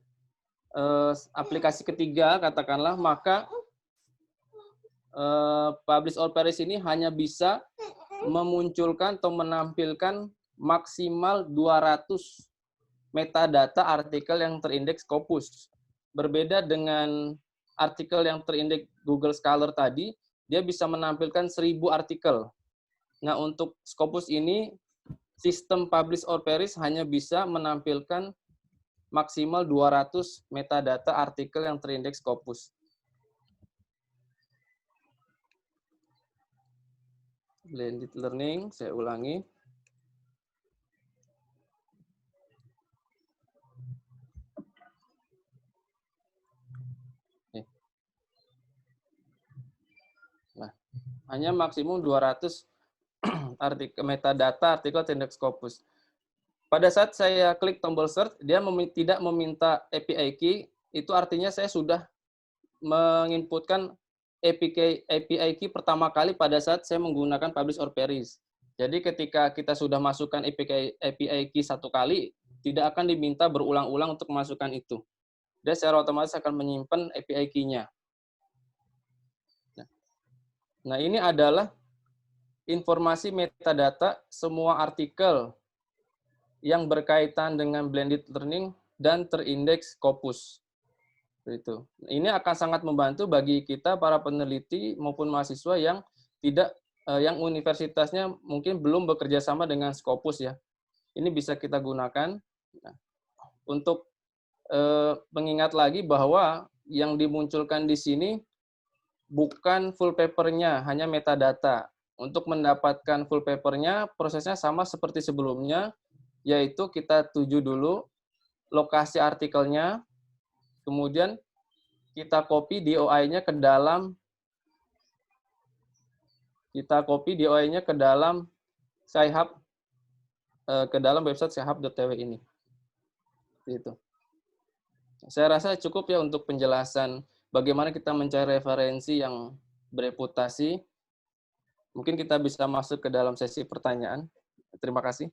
aplikasi ketiga, katakanlah, maka publish or perish ini hanya bisa memunculkan atau menampilkan maksimal 200 metadata artikel yang terindeks Scopus. Berbeda dengan artikel yang terindeks Google Scholar tadi, dia bisa menampilkan 1000 artikel. Nah, untuk Scopus ini, sistem publish or perish hanya bisa menampilkan maksimal 200 metadata artikel yang terindeks Scopus. Blended Learning, saya ulangi. Nah, hanya maksimum 200 metadata artikel terindeks Scopus. Pada saat saya klik tombol search, dia tidak meminta API key, itu artinya saya sudah menginputkan API key pertama kali pada saat saya menggunakan publish or perish. Jadi ketika kita sudah masukkan API key satu kali, tidak akan diminta berulang-ulang untuk memasukkan itu. Dia secara otomatis akan menyimpan API key-nya. Nah, ini adalah informasi metadata semua artikel yang berkaitan dengan blended learning dan terindeks Scopus. Itu. Ini akan sangat membantu bagi kita para peneliti maupun mahasiswa yang yang universitasnya mungkin belum bekerja sama dengan Scopus ya. Ini bisa kita gunakan untuk mengingat lagi bahwa yang dimunculkan di sini bukan full paper-nya, hanya metadata. Untuk mendapatkan full paper-nya, prosesnya sama seperti sebelumnya, yaitu kita tuju dulu lokasi artikelnya, kemudian kita copy DOI-nya ke dalam Sci-Hub, ke dalam website sci-hub.tw ini. Itu. Saya rasa cukup ya untuk penjelasan bagaimana kita mencari referensi yang bereputasi. Mungkin kita bisa masuk ke dalam sesi pertanyaan. Terima kasih.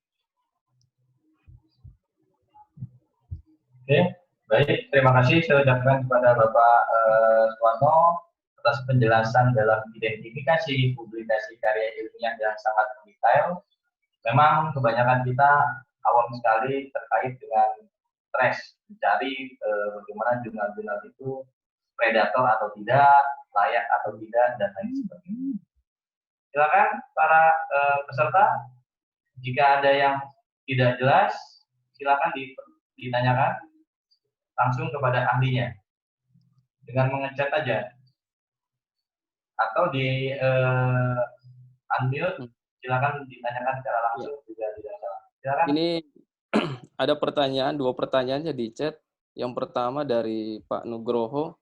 Oke, baik. Terima kasih saya ucapkan kepada Bapak Suwarno atas penjelasan dalam identifikasi publikasi karya ilmiah yang sangat detail. Memang kebanyakan kita awam sekali terkait dengan trace, mencari bagaimana jurnal-jurnal itu predator atau tidak, layak atau tidak, dan lain sebagainya. Silakan para peserta, jika ada yang tidak jelas, silakan ditanyakan langsung kepada ahlinya dengan mengechat aja atau di unmute, silakan ditanyakan secara langsung juga tidak salah. Silakan. Ini ada pertanyaan, 2 pertanyaannya di chat. Yang pertama dari Pak Nugroho,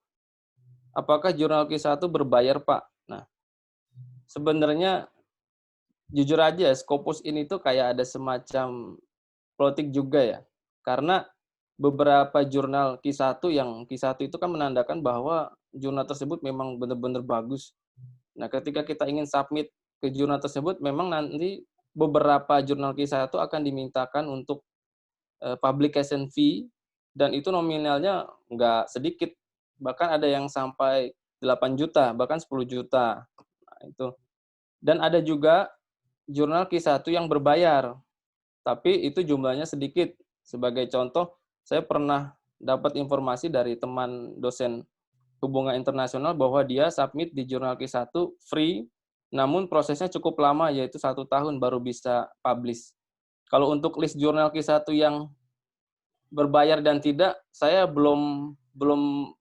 apakah jurnal Q1 berbayar, Pak? Nah, sebenarnya jujur aja Scopus ini tuh kayak ada semacam politik juga ya. Karena beberapa jurnal Q1 yang Q1 itu kan menandakan bahwa jurnal tersebut memang benar-benar bagus. Nah, ketika kita ingin submit ke jurnal tersebut, memang nanti beberapa jurnal Q1 akan dimintakan untuk publication fee, dan itu nominalnya nggak sedikit. Bahkan ada yang sampai 8 juta, bahkan 10 juta. Nah, itu. Dan ada juga jurnal Q1 yang berbayar, tapi itu jumlahnya sedikit. Sebagai contoh, saya pernah dapat informasi dari teman dosen hubungan internasional bahwa dia submit di jurnal Q1 free, namun prosesnya cukup lama, yaitu 1 tahun baru bisa publish. Kalau untuk list jurnal Q1 yang berbayar dan tidak, saya belum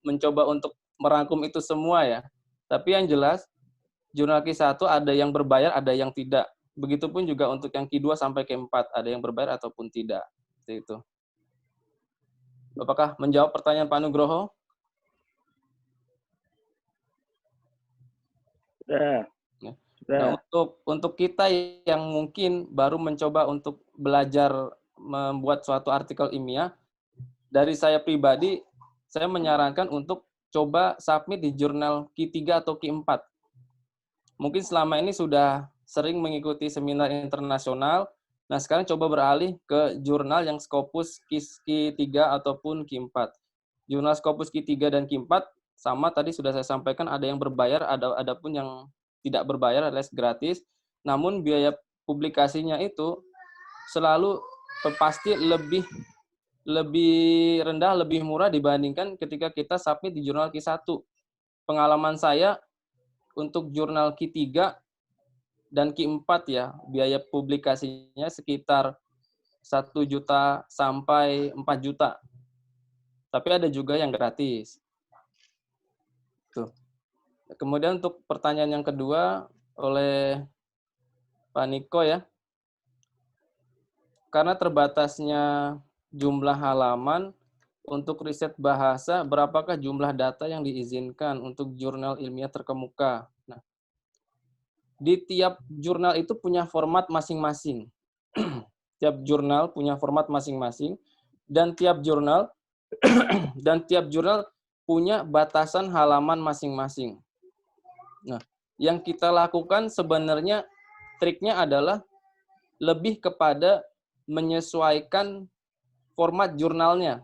mencoba untuk merangkum itu semua ya. Tapi yang jelas, jurnal Q1 ada yang berbayar, ada yang tidak. Begitupun juga untuk yang Q2 sampai Q4, ada yang berbayar ataupun tidak. Seperti itu. Apakah menjawab pertanyaan Pak Nugroho? Sudah. Nah, untuk kita yang mungkin baru mencoba untuk belajar membuat suatu artikel ilmiah, dari saya pribadi, saya menyarankan untuk coba submit di jurnal Q3 atau Q4. Mungkin selama ini sudah sering mengikuti seminar internasional, nah sekarang coba beralih ke jurnal yang Scopus Q3 ataupun Q4. Jurnal Scopus Q3 dan Q4, sama tadi sudah saya sampaikan, ada yang berbayar, ada pun yang tidak berbayar alias gratis, namun biaya publikasinya itu selalu pasti lebih rendah, lebih murah dibandingkan ketika kita submit di jurnal Q1. Pengalaman saya untuk jurnal Q3 dan Q4 ya, biaya publikasinya sekitar 1 juta sampai 4 juta. Tapi ada juga yang gratis. Tuh. Kemudian untuk pertanyaan yang kedua oleh Pak Niko ya. Karena terbatasnya jumlah halaman untuk riset bahasa, berapakah jumlah data yang diizinkan untuk jurnal ilmiah terkemuka? Nah, di tiap jurnal itu punya format masing-masing. Tiap jurnal punya format masing-masing, dan tiap jurnal punya batasan halaman masing-masing. Nah, yang kita lakukan sebenarnya triknya adalah lebih kepada menyesuaikan format jurnalnya.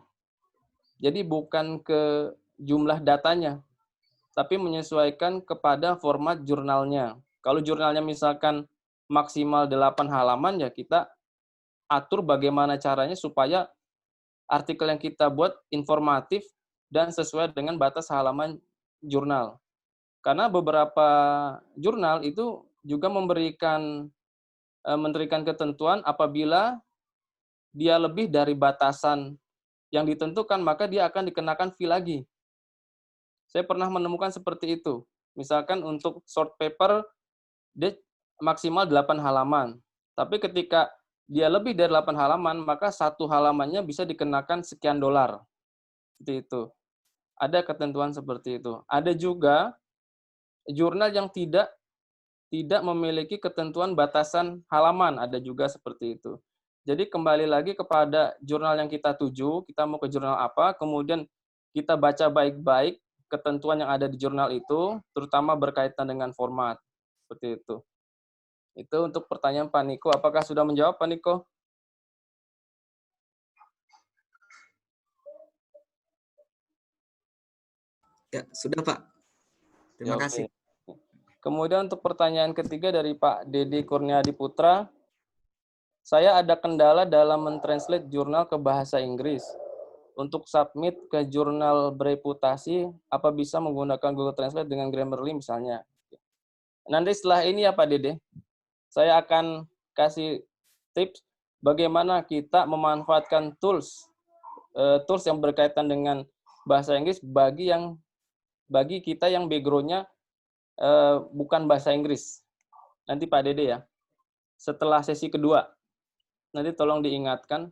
Jadi bukan ke jumlah datanya, tapi menyesuaikan kepada format jurnalnya. Kalau jurnalnya misalkan maksimal 8 halaman, ya kita atur bagaimana caranya supaya artikel yang kita buat informatif dan sesuai dengan batas halaman jurnal. Karena beberapa jurnal itu juga memberikan ketentuan apabila dia lebih dari batasan yang ditentukan, maka dia akan dikenakan fee lagi. Saya pernah menemukan seperti itu. Misalkan untuk short paper, dia maksimal 8 halaman. Tapi ketika dia lebih dari 8 halaman, maka satu halamannya bisa dikenakan sekian dolar. Seperti itu. Ada ketentuan seperti itu. Ada juga jurnal yang tidak memiliki ketentuan batasan halaman, ada juga seperti itu. Jadi kembali lagi kepada jurnal yang kita tuju, kita mau ke jurnal apa, kemudian kita baca baik-baik ketentuan yang ada di jurnal itu, terutama berkaitan dengan format. Seperti itu. Itu untuk pertanyaan Pak Niko. Apakah sudah menjawab Pak Niko? Ya, sudah Pak. Terima Ya, kasih. oke. Kemudian untuk pertanyaan ketiga dari Pak Dede Kurniadi Putra, saya ada kendala dalam mentranslate jurnal ke bahasa Inggris. Untuk submit ke jurnal bereputasi, apa bisa menggunakan Google Translate dengan Grammarly misalnya? Nanti setelah ini ya Pak Dede, saya akan kasih tips bagaimana kita memanfaatkan tools yang berkaitan dengan bahasa Inggris bagi kita yang background-nya bukan bahasa Inggris. Nanti Pak Dede ya. Setelah sesi kedua, nanti tolong diingatkan.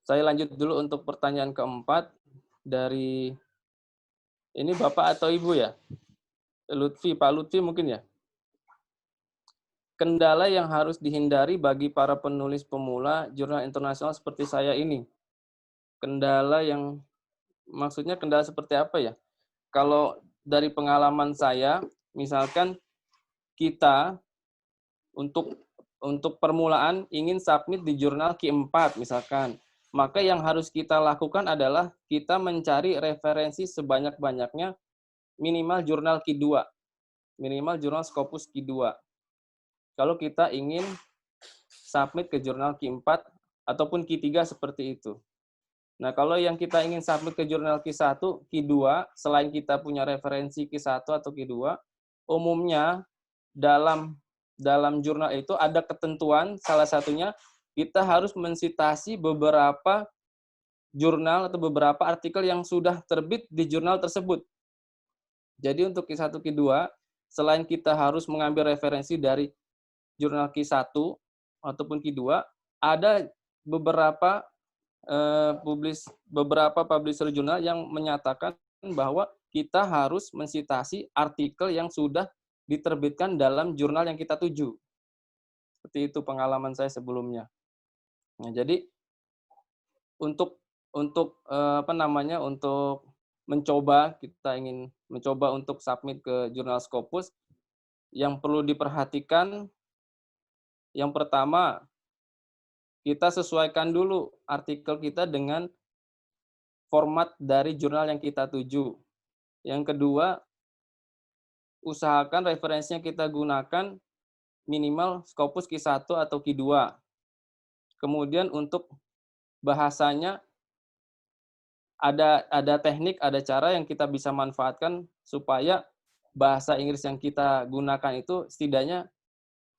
Saya lanjut dulu untuk pertanyaan keempat dari ini Bapak atau Ibu ya? Lutfi, Pak Lutfi mungkin ya? Kendala yang harus dihindari bagi para penulis pemula jurnal internasional seperti saya ini. Kendala yang, maksudnya kendala seperti apa ya? Kalau dari pengalaman saya, misalkan kita untuk permulaan ingin submit di jurnal Q4 misalkan, maka yang harus kita lakukan adalah kita mencari referensi sebanyak-banyaknya minimal jurnal Q2, minimal jurnal Scopus Q2. Kalau kita ingin submit ke jurnal Q4 ataupun Q3 seperti itu. Nah, kalau yang kita ingin submit ke jurnal Q1, Q2, selain kita punya referensi Q1 atau Q2, umumnya dalam jurnal itu ada ketentuan, salah satunya kita harus mensitasi beberapa jurnal atau beberapa artikel yang sudah terbit di jurnal tersebut. Jadi untuk Q1, Q2, selain kita harus mengambil referensi dari jurnal Q1 ataupun Q2, ada beberapa publisher jurnal yang menyatakan bahwa kita harus mensitasi artikel yang sudah diterbitkan dalam jurnal yang kita tuju. Seperti itu pengalaman saya sebelumnya. Nah, jadi untuk mencoba, kita ingin mencoba untuk submit ke jurnal Scopus, yang perlu diperhatikan yang pertama, kita sesuaikan dulu artikel kita dengan format dari jurnal yang kita tuju. Yang kedua, usahakan referensinya kita gunakan minimal Scopus Q1 atau Q2. Kemudian untuk bahasanya ada teknik, ada cara yang kita bisa manfaatkan supaya bahasa Inggris yang kita gunakan itu setidaknya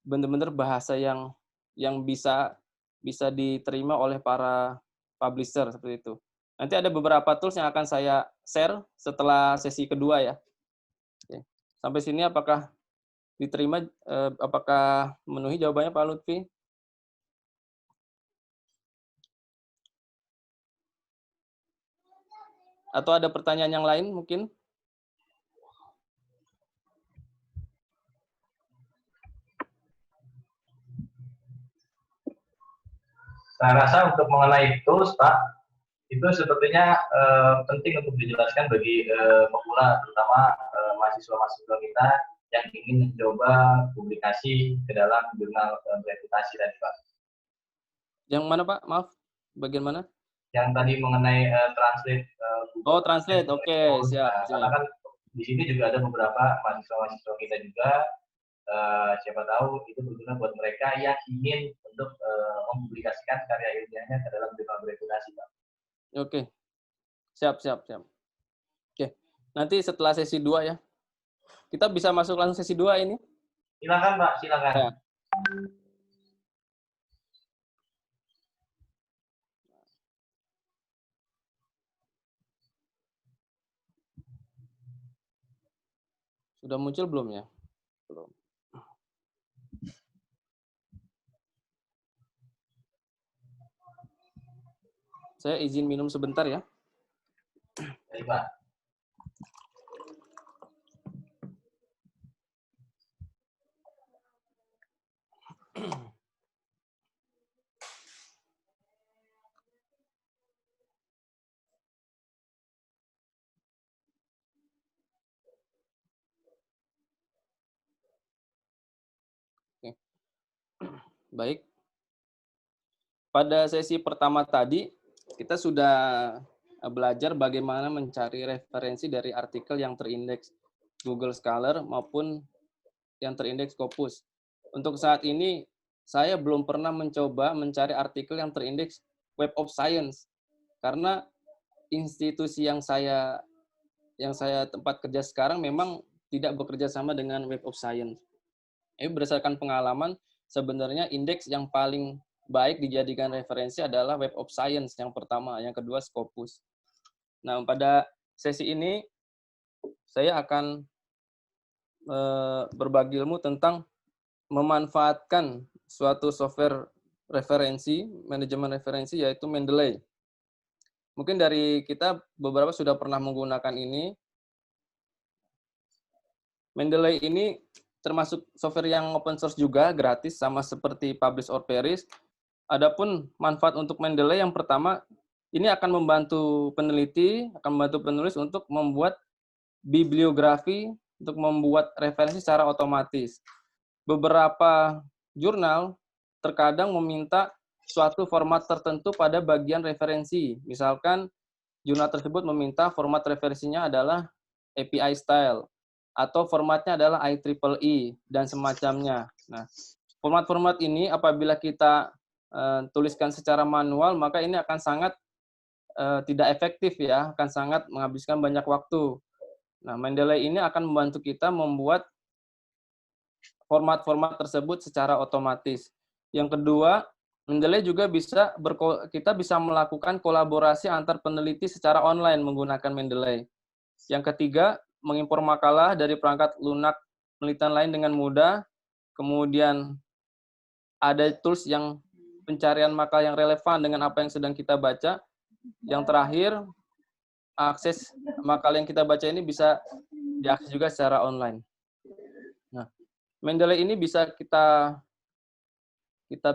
benar-benar bahasa yang bisa diterima oleh para publisher seperti itu. Nanti ada beberapa tools yang akan saya share setelah sesi kedua ya. Oke. Sampai sini apakah diterima, apakah memenuhi jawabannya Pak Lutfi? Atau ada pertanyaan yang lain mungkin? Saya rasa untuk mengenai tools, Pak, itu sepertinya penting untuk dijelaskan bagi pemula, terutama mahasiswa-mahasiswa kita yang ingin mencoba publikasi ke dalam jurnal reputasi tadi, Pak. Yang mana, Pak? Maaf, bagian mana? Yang tadi mengenai translate. Oh, translate. Oke, siap. Karena kan di sini juga ada beberapa mahasiswa-mahasiswa kita juga, siapa tahu itu berguna buat mereka yang ingin untuk mempublikasikan karya ilmiahnya ke dalam jurnal reputasi, Pak. Oke. Siap. Oke. Nanti setelah sesi 2 ya. Kita bisa masuk langsung sesi 2 ini? Silakan, Pak, silakan. Ya. Sudah muncul belum ya? Belum. Saya izin minum sebentar ya. Baik, Pak. Baik. Pada sesi pertama tadi, kita sudah belajar bagaimana mencari referensi dari artikel yang terindeks Google Scholar maupun yang terindeks Scopus. Untuk saat ini, saya belum pernah mencoba mencari artikel yang terindeks Web of Science, karena institusi yang saya tempat kerja sekarang memang tidak bekerja sama dengan Web of Science. Berdasarkan pengalaman, sebenarnya indeks yang paling baik dijadikan referensi adalah Web of Science yang pertama, yang kedua Scopus. Nah, pada sesi ini saya akan berbagi ilmu tentang memanfaatkan suatu software referensi, manajemen referensi, yaitu Mendeley. Mungkin dari kita beberapa sudah pernah menggunakan ini. Mendeley ini termasuk software yang open source juga, gratis, sama seperti Publish or Perish. Adapun manfaat untuk Mendeley yang pertama, ini akan membantu peneliti, akan membantu penulis untuk membuat bibliografi, untuk membuat referensi secara otomatis. Beberapa jurnal terkadang meminta suatu format tertentu pada bagian referensi. Misalkan jurnal tersebut meminta format referensinya adalah API style, atau formatnya adalah IEEE, dan semacamnya. Nah, format-format ini apabila kita tuliskan secara manual, maka ini akan sangat tidak efektif ya, akan sangat menghabiskan banyak waktu. Nah, Mendeley ini akan membantu kita membuat format-format tersebut secara otomatis. Yang kedua, Mendeley juga kita bisa melakukan kolaborasi antar peneliti secara online menggunakan Mendeley. Yang ketiga, mengimpor makalah dari perangkat lunak penelitian lain dengan mudah. Kemudian ada tools yang pencarian makalah yang relevan dengan apa yang sedang kita baca. Yang terakhir, akses makalah yang kita baca ini bisa diakses juga secara online. Nah, Mendeley ini bisa kita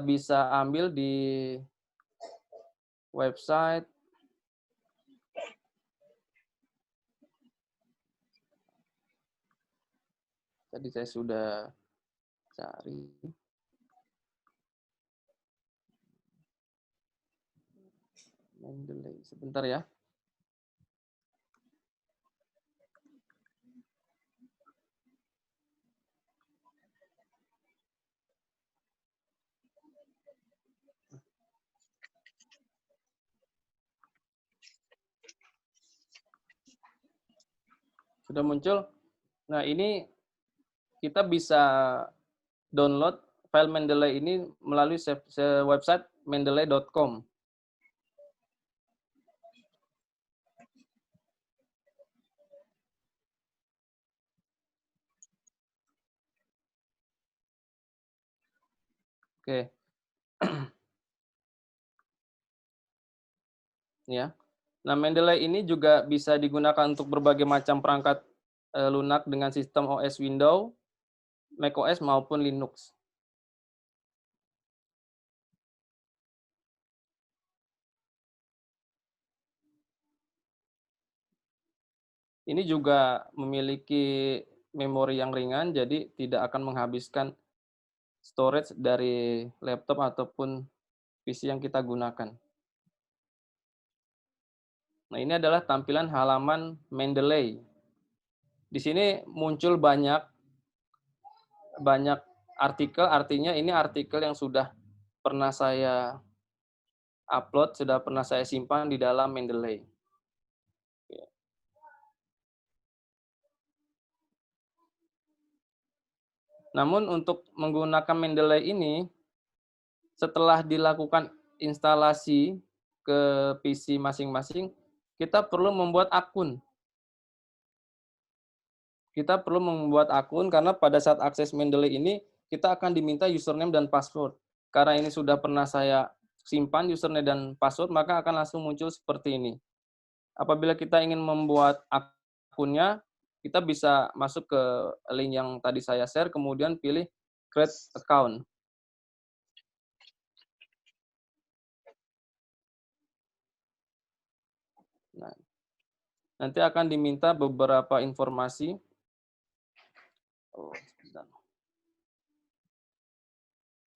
bisa ambil di website tadi saya sudah cari. Mendeley, sebentar ya. Sudah muncul. Nah, ini kita bisa download file Mendeley ini melalui website mendeley.com. Oke. Ya. Nah, Mendeley ini juga bisa digunakan untuk berbagai macam perangkat lunak dengan sistem OS Windows, macOS maupun Linux. Ini juga memiliki memori yang ringan, jadi tidak akan menghabiskan storage dari laptop ataupun PC yang kita gunakan. Nah, ini adalah tampilan halaman Mendeley. Di sini muncul banyak artikel, artinya ini artikel yang sudah pernah saya upload, sudah pernah saya simpan di dalam Mendeley. Namun untuk menggunakan Mendeley ini, setelah dilakukan instalasi ke PC masing-masing, kita perlu membuat akun. Kita perlu membuat akun karena pada saat akses Mendeley ini, kita akan diminta username dan password. Karena ini sudah pernah saya simpan username dan password, maka akan langsung muncul seperti ini. Apabila kita ingin membuat akunnya, kita bisa masuk ke link yang tadi saya share, kemudian pilih create account. Nah, nanti akan diminta beberapa informasi.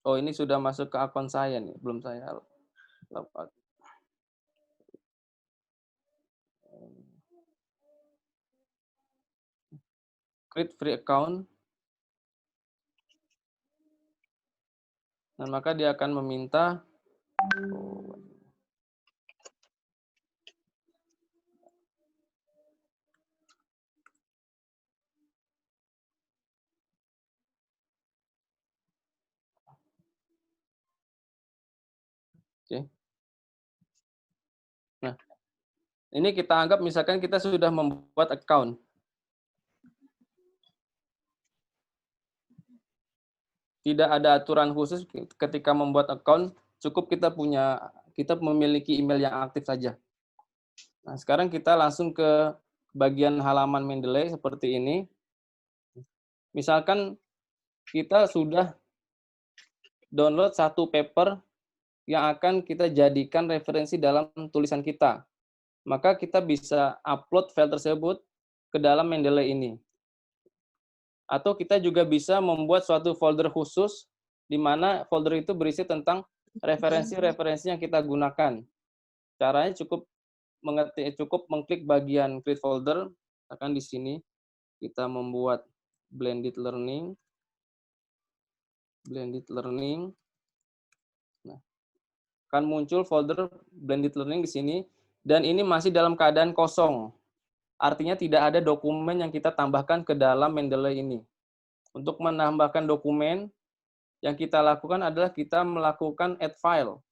Oh, ini sudah masuk ke akun saya nih, belum saya login. Create free account. Dan maka dia akan meminta Oke. Nah, ini kita anggap misalkan kita sudah membuat account. Tidak ada aturan khusus ketika membuat account, cukup kita memiliki email yang aktif saja. Nah, sekarang kita langsung ke bagian halaman Mendeley seperti ini. Misalkan kita sudah download satu paper yang akan kita jadikan referensi dalam tulisan kita. Maka kita bisa upload file tersebut ke dalam Mendeley ini. Atau kita juga bisa membuat suatu folder khusus di mana folder itu berisi tentang referensi-referensi yang kita gunakan. Caranya cukup mengklik bagian create folder, akan di sini kita membuat blended learning. Nah, akan muncul folder blended learning di sini, dan ini masih dalam keadaan kosong. Artinya tidak ada dokumen yang kita tambahkan ke dalam Mendeley ini. Untuk menambahkan dokumen, yang kita lakukan adalah kita melakukan add file.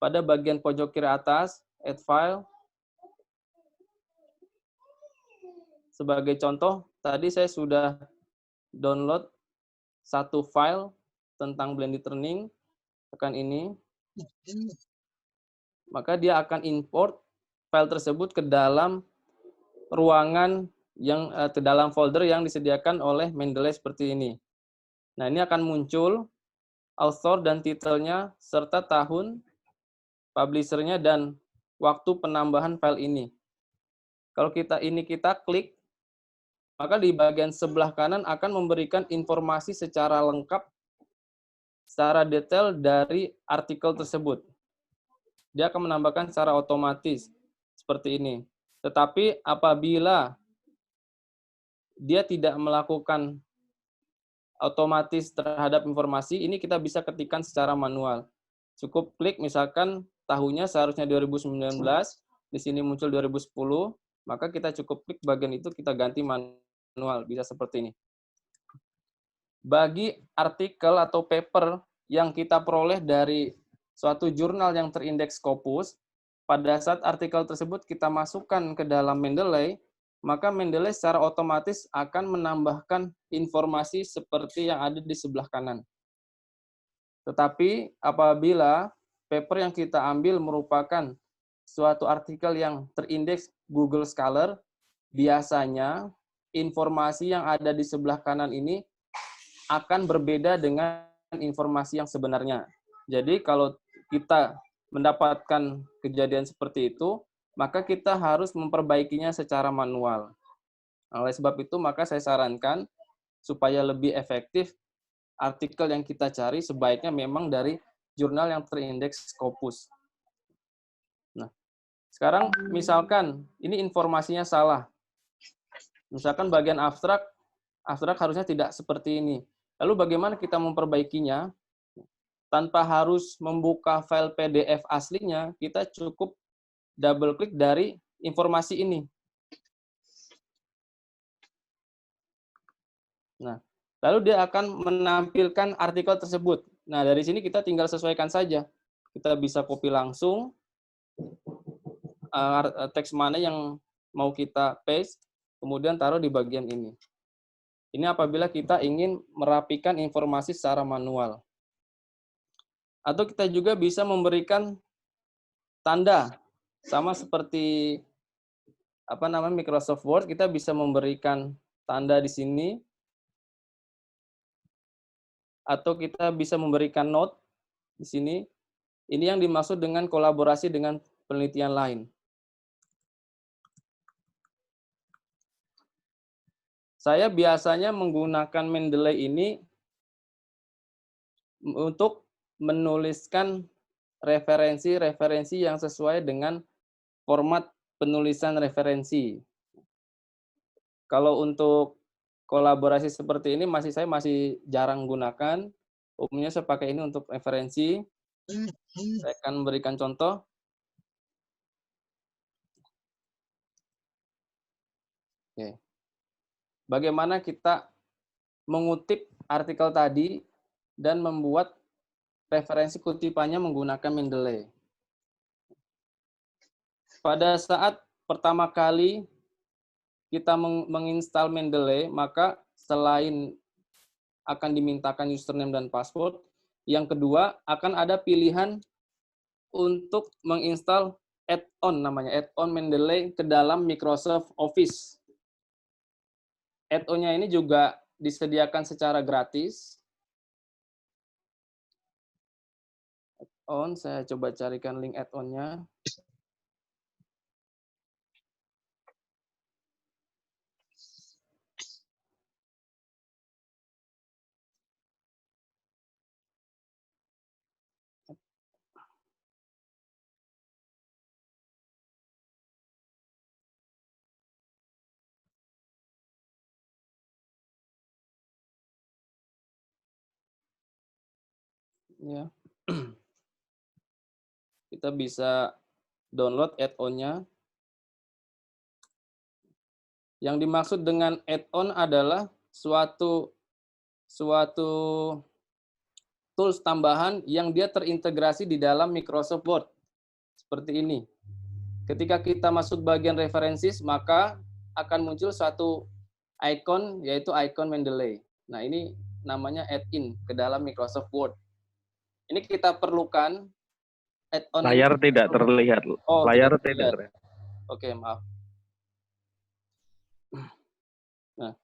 Pada bagian pojok kiri atas, add file. Sebagai contoh, tadi saya sudah download satu file tentang blended learning, tekan ini. Maka dia akan import file tersebut ke dalam ruangan yang ke dalam folder yang disediakan oleh Mendeley seperti ini. Nah, ini akan muncul author dan titelnya serta tahun, publishernya, dan waktu penambahan file ini. Kalau kita klik, maka di bagian sebelah kanan akan memberikan informasi secara lengkap, secara detail dari artikel tersebut. Dia akan menambahkan secara otomatis seperti ini. Tetapi apabila dia tidak melakukan otomatis terhadap informasi, ini kita bisa ketikkan secara manual. Cukup klik misalkan tahunnya seharusnya 2019, di sini muncul 2010, maka kita cukup klik bagian itu, kita ganti manual, bisa seperti ini. Bagi artikel atau paper yang kita peroleh dari suatu jurnal yang terindeks Scopus, pada saat artikel tersebut kita masukkan ke dalam Mendeley, maka Mendeley secara otomatis akan menambahkan informasi seperti yang ada di sebelah kanan. Tetapi apabila paper yang kita ambil merupakan suatu artikel yang terindeks Google Scholar, biasanya informasi yang ada di sebelah kanan ini akan berbeda dengan informasi yang sebenarnya. Jadi kalau kita mendapatkan kejadian seperti itu, maka kita harus memperbaikinya secara manual. Oleh sebab itu, maka saya sarankan supaya lebih efektif, artikel yang kita cari sebaiknya memang dari jurnal yang terindeks Scopus. Nah, sekarang misalkan ini informasinya salah. Misalkan bagian abstrak harusnya tidak seperti ini. Lalu bagaimana kita memperbaikinya? Tanpa harus membuka file PDF aslinya, kita cukup double klik dari informasi ini. Nah, lalu dia akan menampilkan artikel tersebut. Nah, dari sini kita tinggal sesuaikan saja. Kita bisa copy langsung teks mana yang mau kita paste, kemudian taruh di bagian ini. Ini apabila kita ingin merapikan informasi secara manual. Atau kita juga bisa memberikan tanda, sama seperti Microsoft Word, kita bisa memberikan tanda di sini, atau kita bisa memberikan note di sini. Ini yang dimaksud dengan kolaborasi dengan penelitian lain. Saya biasanya menggunakan Mendeley ini untuk menuliskan referensi-referensi yang sesuai dengan format penulisan referensi. Kalau untuk kolaborasi seperti ini saya masih jarang gunakan. Umumnya saya pakai ini untuk referensi. Saya akan memberikan contoh. Oke. Bagaimana kita mengutip artikel tadi dan membuat referensi kutipannya menggunakan Mendeley. Pada saat pertama kali kita menginstal Mendeley, maka selain akan dimintakan username dan password, yang kedua akan ada pilihan untuk menginstal add-on, namanya add-on Mendeley ke dalam Microsoft Office. Add-on-nya ini juga disediakan secara gratis. Saya coba carikan link add-on-nya. Ya. Kita bisa download add-on-nya. Yang dimaksud dengan add-on adalah suatu tools tambahan yang dia terintegrasi di dalam Microsoft Word. Seperti ini. Ketika kita masuk bagian references, maka akan muncul suatu icon, yaitu icon Mendeley. Nah, ini namanya add-in ke dalam Microsoft Word. Ini kita perlukan add-on. Layar tidak terlihat. Layar tidak terlihat. Oke, maaf. Nah,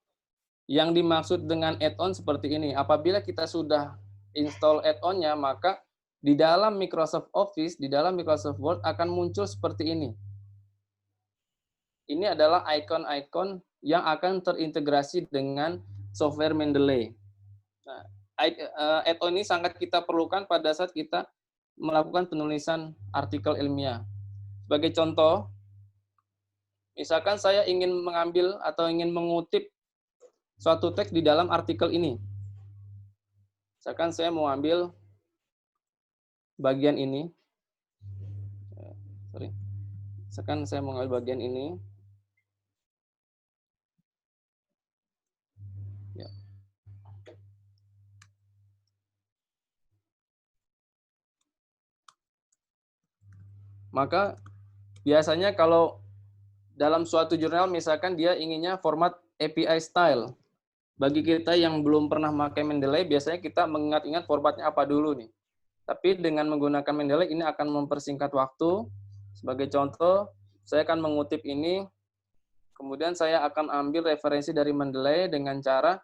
yang dimaksud dengan add-on seperti ini. Apabila kita sudah install add-on-nya, maka di dalam Microsoft Office, di dalam Microsoft Word akan muncul seperti ini. Ini adalah icon-icon yang akan terintegrasi dengan software Mendeley. Nah, add-on ini sangat kita perlukan pada saat kita melakukan penulisan artikel ilmiah. Sebagai contoh, misalkan saya ingin mengambil atau ingin mengutip suatu teks di dalam artikel ini. Misalkan saya mau ambil bagian ini. Misalkan saya mau ambil bagian ini. Ya. Maka biasanya kalau dalam suatu jurnal misalkan dia inginnya format API style. Bagi kita yang belum pernah memakai Mendeley, biasanya kita mengingat-ingat formatnya apa dulu nih. Tapi dengan menggunakan Mendeley ini akan mempersingkat waktu. Sebagai contoh, saya akan mengutip ini, kemudian saya akan ambil referensi dari Mendeley dengan cara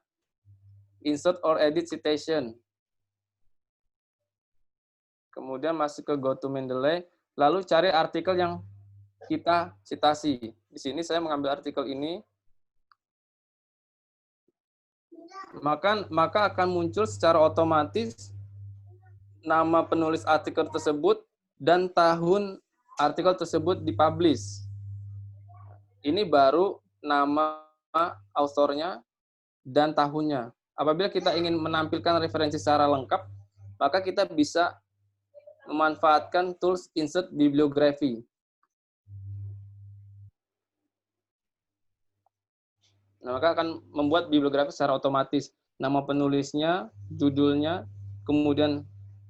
insert or edit citation. Kemudian masuk ke go to Mendeley, lalu cari artikel yang kita citasi. Di sini saya mengambil artikel ini. maka akan muncul secara otomatis nama penulis artikel tersebut dan tahun artikel tersebut dipublish. Ini baru nama authornya dan tahunnya. Apabila kita ingin menampilkan referensi secara lengkap, maka kita bisa memanfaatkan tools insert bibliography. Nah, maka akan membuat bibliografi secara otomatis. Nama penulisnya, judulnya, kemudian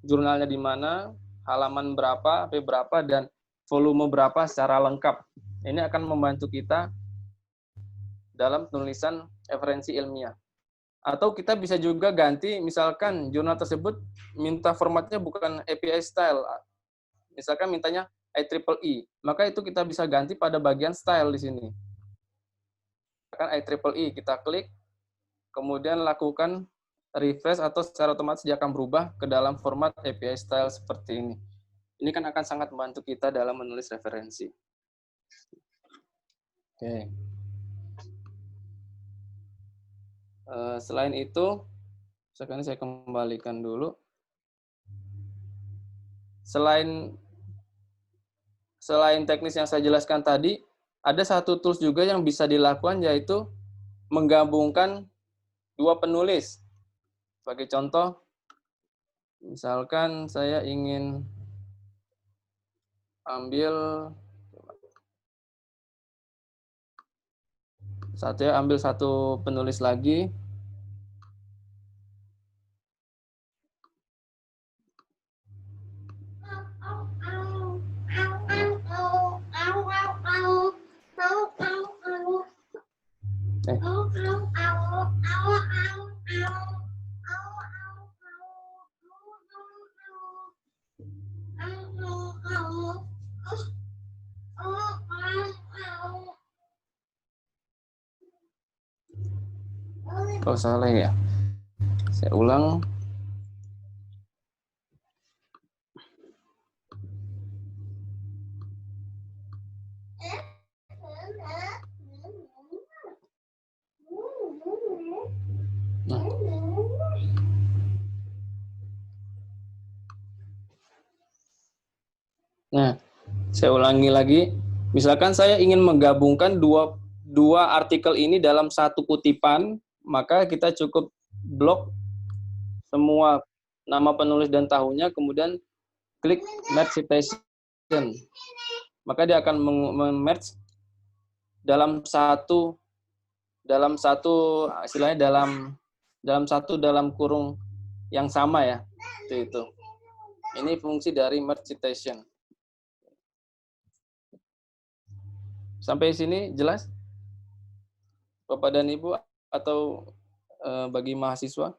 jurnalnya di mana, halaman berapa, HP berapa, dan volume berapa secara lengkap. Ini akan membantu kita dalam penulisan referensi ilmiah. Atau kita bisa juga ganti, misalkan jurnal tersebut minta formatnya bukan API style, misalkan mintanya IEEE, maka itu kita bisa ganti pada bagian style di sini. IEEE, kita klik, kemudian lakukan refresh atau secara otomatis dia akan berubah ke dalam format API style seperti ini. Ini kan akan sangat membantu kita dalam menulis referensi. Oke. Selain itu, sekarang saya kembalikan dulu. Selain teknis yang saya jelaskan tadi, ada satu tools juga yang bisa dilakukan, yaitu menggabungkan dua penulis. Sebagai contoh, misalkan saya ingin ambil satu penulis lagi. Oh, salah ya. Saya ulang. Nah, saya ulangi lagi. Misalkan saya ingin menggabungkan dua artikel ini dalam satu kutipan, maka kita cukup blok semua nama penulis dan tahunnya, kemudian klik Merge Citation. Maka dia akan merge dalam satu istilahnya dalam kurung yang sama ya. Itu. Ini fungsi dari Merge Citation. Sampai sini jelas? Bapak dan Ibu atau bagi mahasiswa?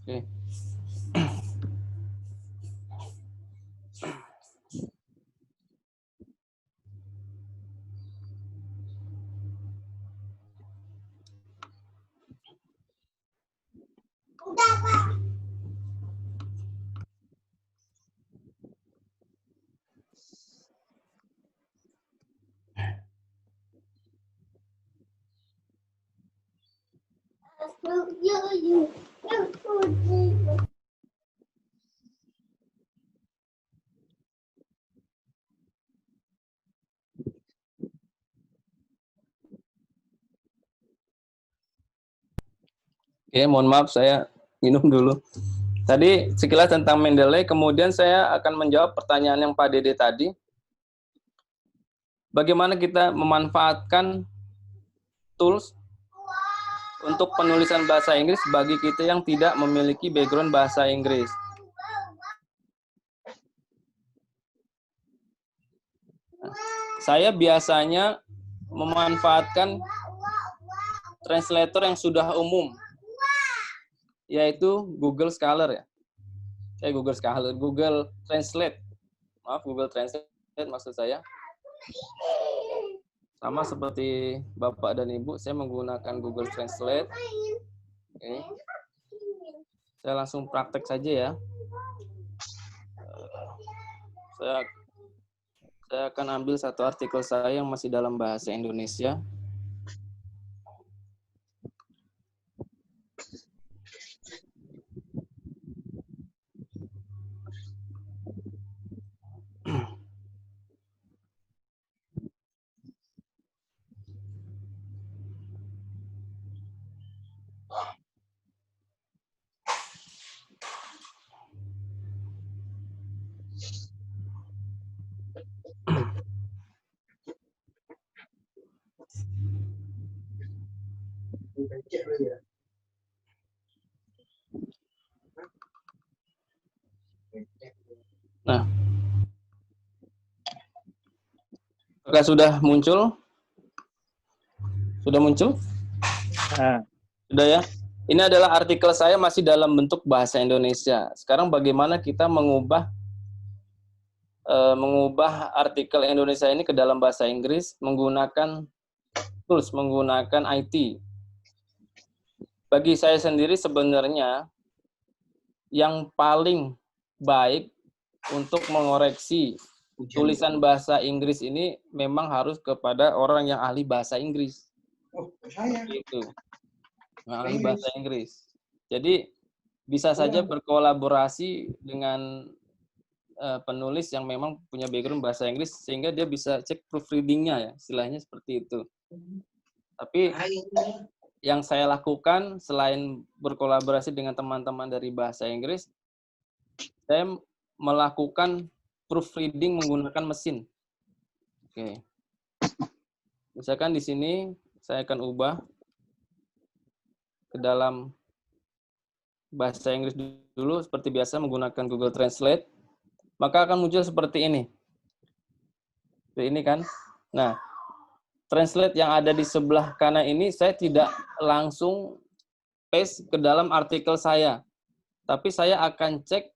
Oke. Oke, mohon maaf saya minum dulu. Tadi sekilas tentang Mendeley, kemudian saya akan menjawab pertanyaan yang Pak Dede tadi. Bagaimana kita memanfaatkan tools untuk penulisan bahasa Inggris bagi kita yang tidak memiliki background bahasa Inggris. Saya biasanya memanfaatkan translator yang sudah umum, yaitu Google Scholar ya. Google Translate. Maaf, Google Translate maksud saya. Sama seperti Bapak dan Ibu, saya menggunakan Google Translate. Oke. Saya langsung praktek saja ya. Saya akan ambil satu artikel saya yang masih dalam bahasa Indonesia. Nah, apakah sudah muncul? Sudah muncul? Nah, Sudah ya? Ini adalah artikel saya masih dalam bentuk bahasa Indonesia. Sekarang bagaimana kita mengubah artikel Indonesia ini ke dalam bahasa Inggris menggunakan tools, menggunakan IT. Bagi saya sendiri sebenarnya yang paling baik untuk mengoreksi tulisan bahasa Inggris ini memang harus kepada orang yang ahli bahasa Inggris. Gitu. Ahli bahasa Inggris. Jadi bisa saja berkolaborasi dengan penulis yang memang punya background bahasa Inggris sehingga dia bisa cek proofreading-nya ya, istilahnya seperti itu. Tapi yang saya lakukan selain berkolaborasi dengan teman-teman dari bahasa Inggris, saya melakukan proofreading menggunakan mesin. Oke. Misalkan di sini saya akan ubah ke dalam bahasa Inggris dulu seperti biasa menggunakan Google Translate. Maka akan muncul seperti ini. Seperti ini kan. Nah, translate yang ada di sebelah kanan ini saya tidak langsung paste ke dalam artikel saya. Tapi saya akan cek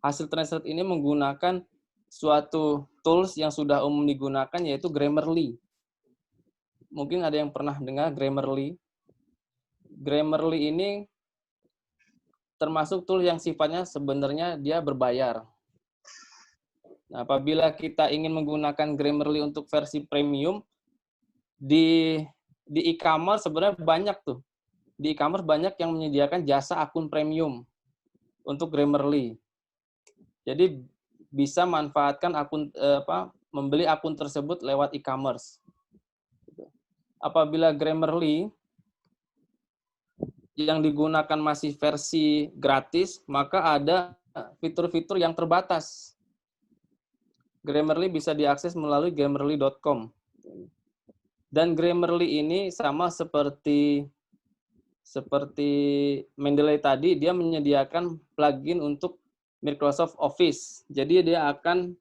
hasil translate ini menggunakan suatu tools yang sudah umum digunakan yaitu Grammarly. Mungkin ada yang pernah dengar Grammarly. Grammarly ini termasuk tool yang sifatnya sebenarnya dia berbayar. Nah, apabila kita ingin menggunakan Grammarly untuk versi premium, di e-commerce sebenarnya banyak tuh. Di e-commerce banyak yang menyediakan jasa akun premium untuk Grammarly. Jadi bisa manfaatkan akun membeli akun tersebut lewat e-commerce. Apabila Grammarly yang digunakan masih versi gratis, maka ada fitur-fitur yang terbatas. Grammarly bisa diakses melalui grammarly.com. Dan Grammarly ini sama seperti Mendeley tadi, dia menyediakan plugin untuk Microsoft Office. Jadi dia akan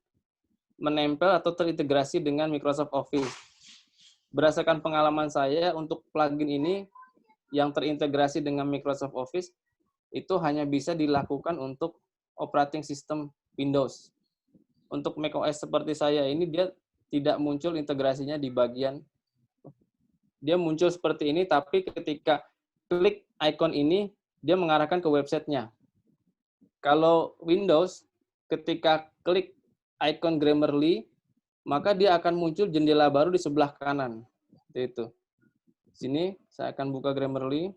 menempel atau terintegrasi dengan Microsoft Office. Berdasarkan pengalaman saya, untuk plugin ini yang terintegrasi dengan Microsoft Office, itu hanya bisa dilakukan untuk operating system Windows. Untuk macOS seperti saya ini, dia tidak muncul integrasinya di bagian. Dia muncul seperti ini, tapi ketika klik icon ini, dia mengarahkan ke websitenya. Kalau Windows, ketika klik icon Grammarly, maka dia akan muncul jendela baru di sebelah kanan. Seperti itu. Sini, saya akan buka Grammarly.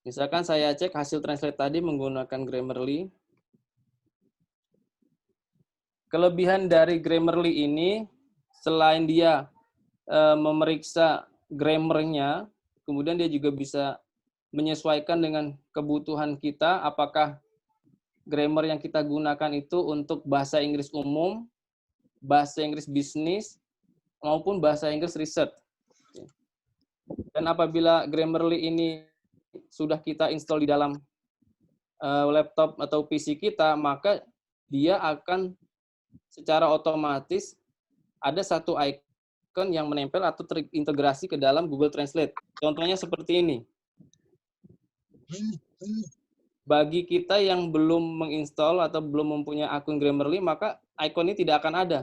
Misalkan saya cek hasil translate tadi menggunakan Grammarly. Kelebihan dari Grammarly ini, selain dia memeriksa grammarnya, kemudian dia juga bisa menyesuaikan dengan kebutuhan kita, apakah grammar yang kita gunakan itu untuk bahasa Inggris umum, bahasa Inggris bisnis, maupun bahasa Inggris riset. Dan apabila Grammarly ini sudah kita install di dalam laptop atau PC kita, maka dia akan secara otomatis ada satu icon yang menempel atau terintegrasi ke dalam Google Translate. Contohnya seperti ini. Bagi kita yang belum menginstall atau belum mempunyai akun Grammarly, maka icon ini tidak akan ada.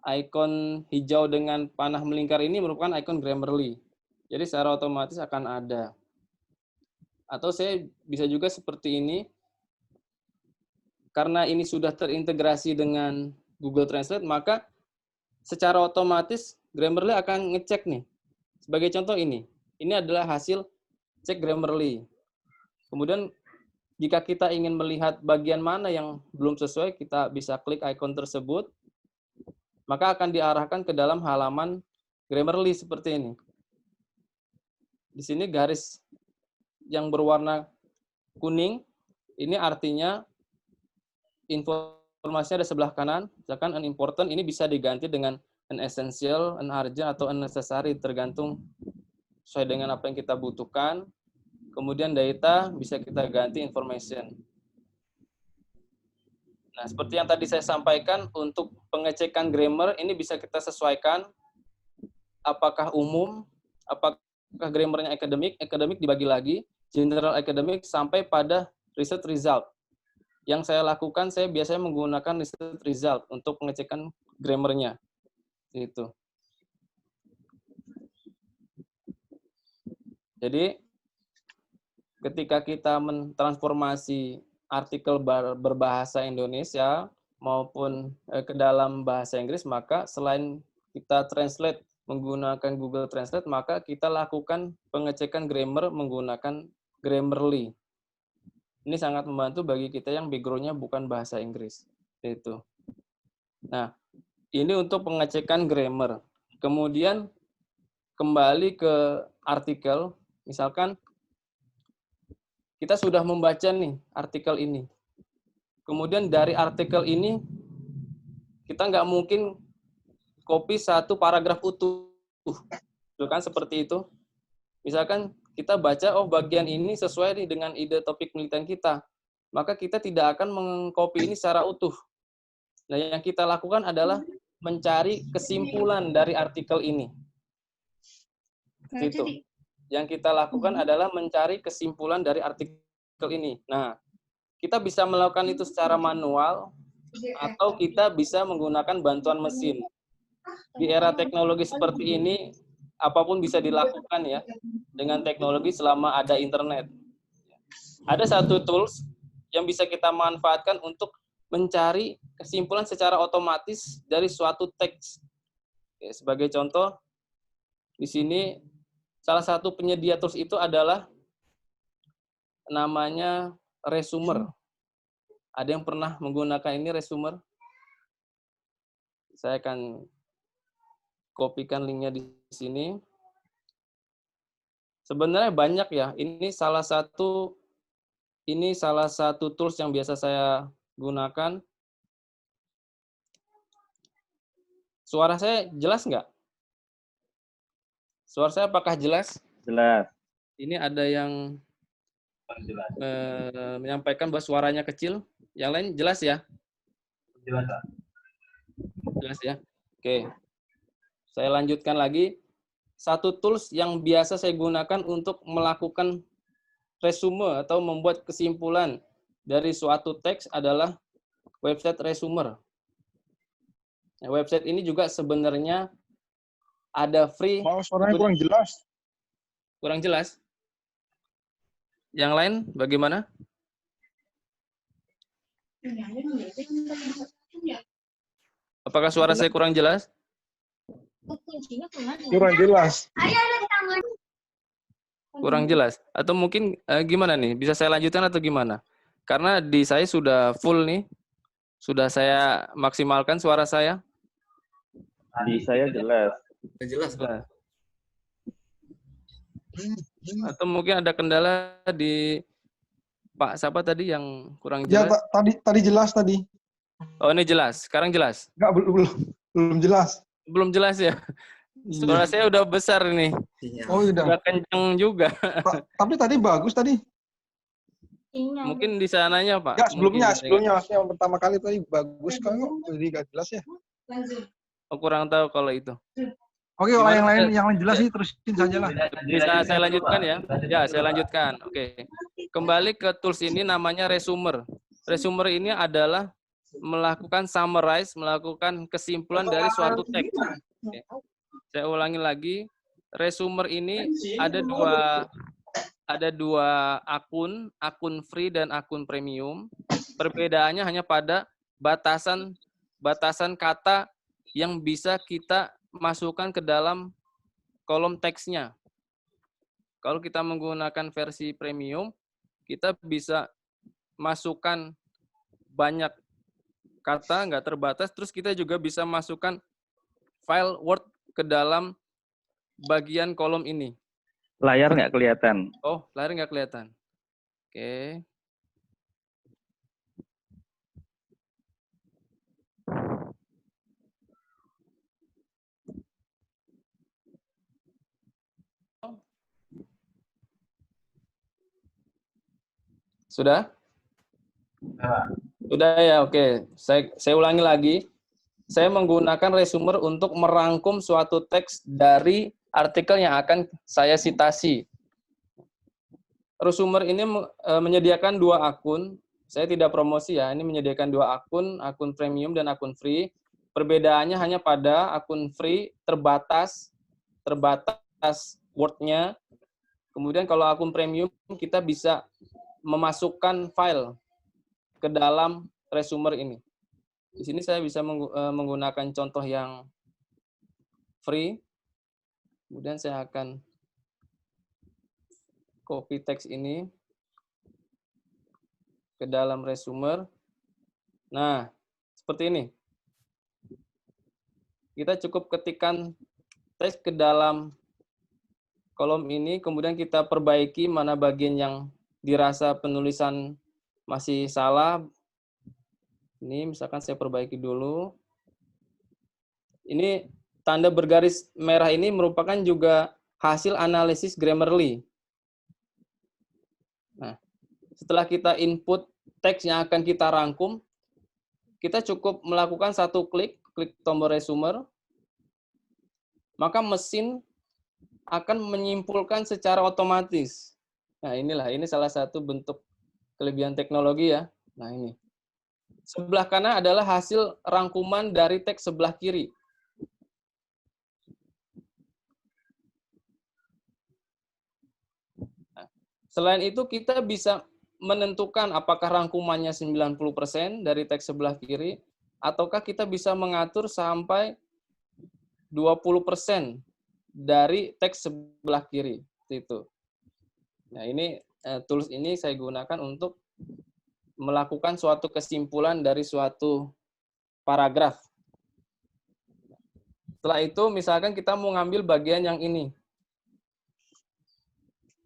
icon hijau dengan panah melingkar ini merupakan icon Grammarly. Jadi secara otomatis akan ada. Atau saya bisa juga seperti ini, karena ini sudah terintegrasi dengan Google Translate, maka secara otomatis Grammarly akan ngecek nih. Sebagai contoh ini adalah hasil cek Grammarly. Kemudian jika kita ingin melihat bagian mana yang belum sesuai, kita bisa klik icon tersebut, maka akan diarahkan ke dalam halaman Grammarly seperti ini. Di sini garis yang berwarna kuning, ini artinya informasinya ada sebelah kanan, misalkan unimportant, ini bisa diganti dengan unessential, unurgent, atau unnecessary, tergantung sesuai dengan apa yang kita butuhkan. Kemudian data bisa kita ganti information. Nah, seperti yang tadi saya sampaikan, untuk pengecekan grammar, ini bisa kita sesuaikan apakah umum, apakah grammarnya akademik dibagi lagi, general academic, sampai pada research result. Yang saya lakukan, saya biasanya menggunakan research result untuk pengecekan grammarnya. Itu. Jadi, ketika kita mentransformasi artikel berbahasa Indonesia maupun ke dalam bahasa Inggris, maka selain kita translate menggunakan Google Translate, maka kita lakukan pengecekan grammar menggunakan Grammarly. Ini sangat membantu bagi kita yang background-nya bukan bahasa Inggris. Itu. Nah, ini untuk pengecekan grammar. Kemudian kembali ke artikel, misalkan kita sudah membaca nih artikel ini. Kemudian dari artikel ini kita nggak mungkin copy satu paragraf utuh. Kan seperti itu. Misalkan kita baca, oh bagian ini sesuai nih dengan ide topik penelitian kita. Maka kita tidak akan mengcopy ini secara utuh. Nah, yang kita lakukan adalah mencari kesimpulan dari artikel ini. Itu. Yang kita lakukan adalah mencari kesimpulan dari artikel ini. Nah, kita bisa melakukan itu secara manual atau kita bisa menggunakan bantuan mesin. Di era teknologi seperti ini, apapun bisa dilakukan ya dengan teknologi selama ada internet. Ada satu tools yang bisa kita manfaatkan untuk mencari kesimpulan secara otomatis dari suatu teks. Oke, sebagai contoh, di sini salah satu penyedia tools itu adalah namanya Resumer. Ada yang pernah menggunakan ini Resumer? Saya akan kopikan linknya di sini. Sebenarnya banyak ya. Ini salah satu tools yang biasa saya gunakan. Suara saya jelas nggak? Suara saya apakah jelas? Jelas. Ini ada yang menyampaikan bahwa suaranya kecil. Yang lain jelas ya? Jelas, Pak. Jelas ya? Oke. Saya lanjutkan lagi. Satu tools yang biasa saya gunakan untuk melakukan resume atau membuat kesimpulan dari suatu teks adalah website Resumer. Nah, website ini juga sebenarnya ada free. Mau suaranya kurang jelas. Kurang jelas? Yang lain bagaimana? Apakah suara saya kurang jelas? Kurang jelas. Kurang jelas? Atau mungkin gimana nih? Bisa saya lanjutkan atau gimana? Karena di saya sudah full nih. Sudah saya maksimalkan suara saya. Di saya jelas. Jelas, Pak. Atau mungkin ada kendala di Pak siapa tadi yang kurang Ya, jelas? tadi jelas tadi. Oh, ini jelas. Sekarang jelas? Enggak, belum jelas. Belum jelas ya? Suara saya udah besar ini. Oh, udah. Udah kenceng juga. Tapi tadi bagus tadi. Mungkin di sananya, Pak. Ya, sebelumnya maksudnya yang pertama kali tadi bagus kok. Jadi nggak jelas ya. Oh, kurang tahu kalau itu. Oke, kalau yang lain jelas sih terusin saja lah. Bisa saya lanjutkan ya? Ya, saya lanjutkan. Oke. Kembali ke tools ini namanya Resumer. Resumer ini adalah melakukan summarize, melakukan kesimpulan dari suatu teks. Oke. Saya ulangi lagi, resumer ini ada dua akun free dan akun premium. Perbedaannya hanya pada batasan kata yang bisa kita masukkan ke dalam kolom teksnya. Kalau kita menggunakan versi premium, kita bisa masukkan banyak kata, nggak terbatas, terus kita juga bisa masukkan file Word ke dalam bagian kolom ini. Layar nggak kelihatan. Oh, layar nggak kelihatan. Oke. Sudah? Sudah ya, oke. Saya ulangi lagi. Saya menggunakan resumer untuk merangkum suatu teks dari artikel yang akan saya citasi. Resumer ini menyediakan dua akun. Saya tidak promosi ya, ini menyediakan dua akun premium dan akun free. Perbedaannya hanya pada akun free terbatas Word-nya. Kemudian kalau akun premium kita bisa memasukkan file ke dalam resumer ini. Di sini saya bisa menggunakan contoh yang free. Kemudian saya akan copy teks ini ke dalam resumer. Nah, seperti ini. Kita cukup ketikkan teks ke dalam kolom ini, kemudian kita perbaiki mana bagian yang dirasa penulisan masih salah. Ini misalkan saya perbaiki dulu. Ini tanda bergaris merah ini merupakan juga hasil analisis Grammarly. Nah, setelah kita input teks yang akan kita rangkum, kita cukup melakukan satu klik tombol resumer, maka mesin akan menyimpulkan secara otomatis. Nah, ini salah satu bentuk kelebihan teknologi ya. Nah, ini. Sebelah kanan adalah hasil rangkuman dari teks sebelah kiri. Nah, selain itu kita bisa menentukan apakah rangkumannya 90% dari teks sebelah kiri, ataukah kita bisa mengatur sampai 20% dari teks sebelah kiri. Itu. Nah, ini tools ini saya gunakan untuk melakukan suatu kesimpulan dari suatu paragraf. Setelah itu, misalkan kita mau ngambil bagian yang ini.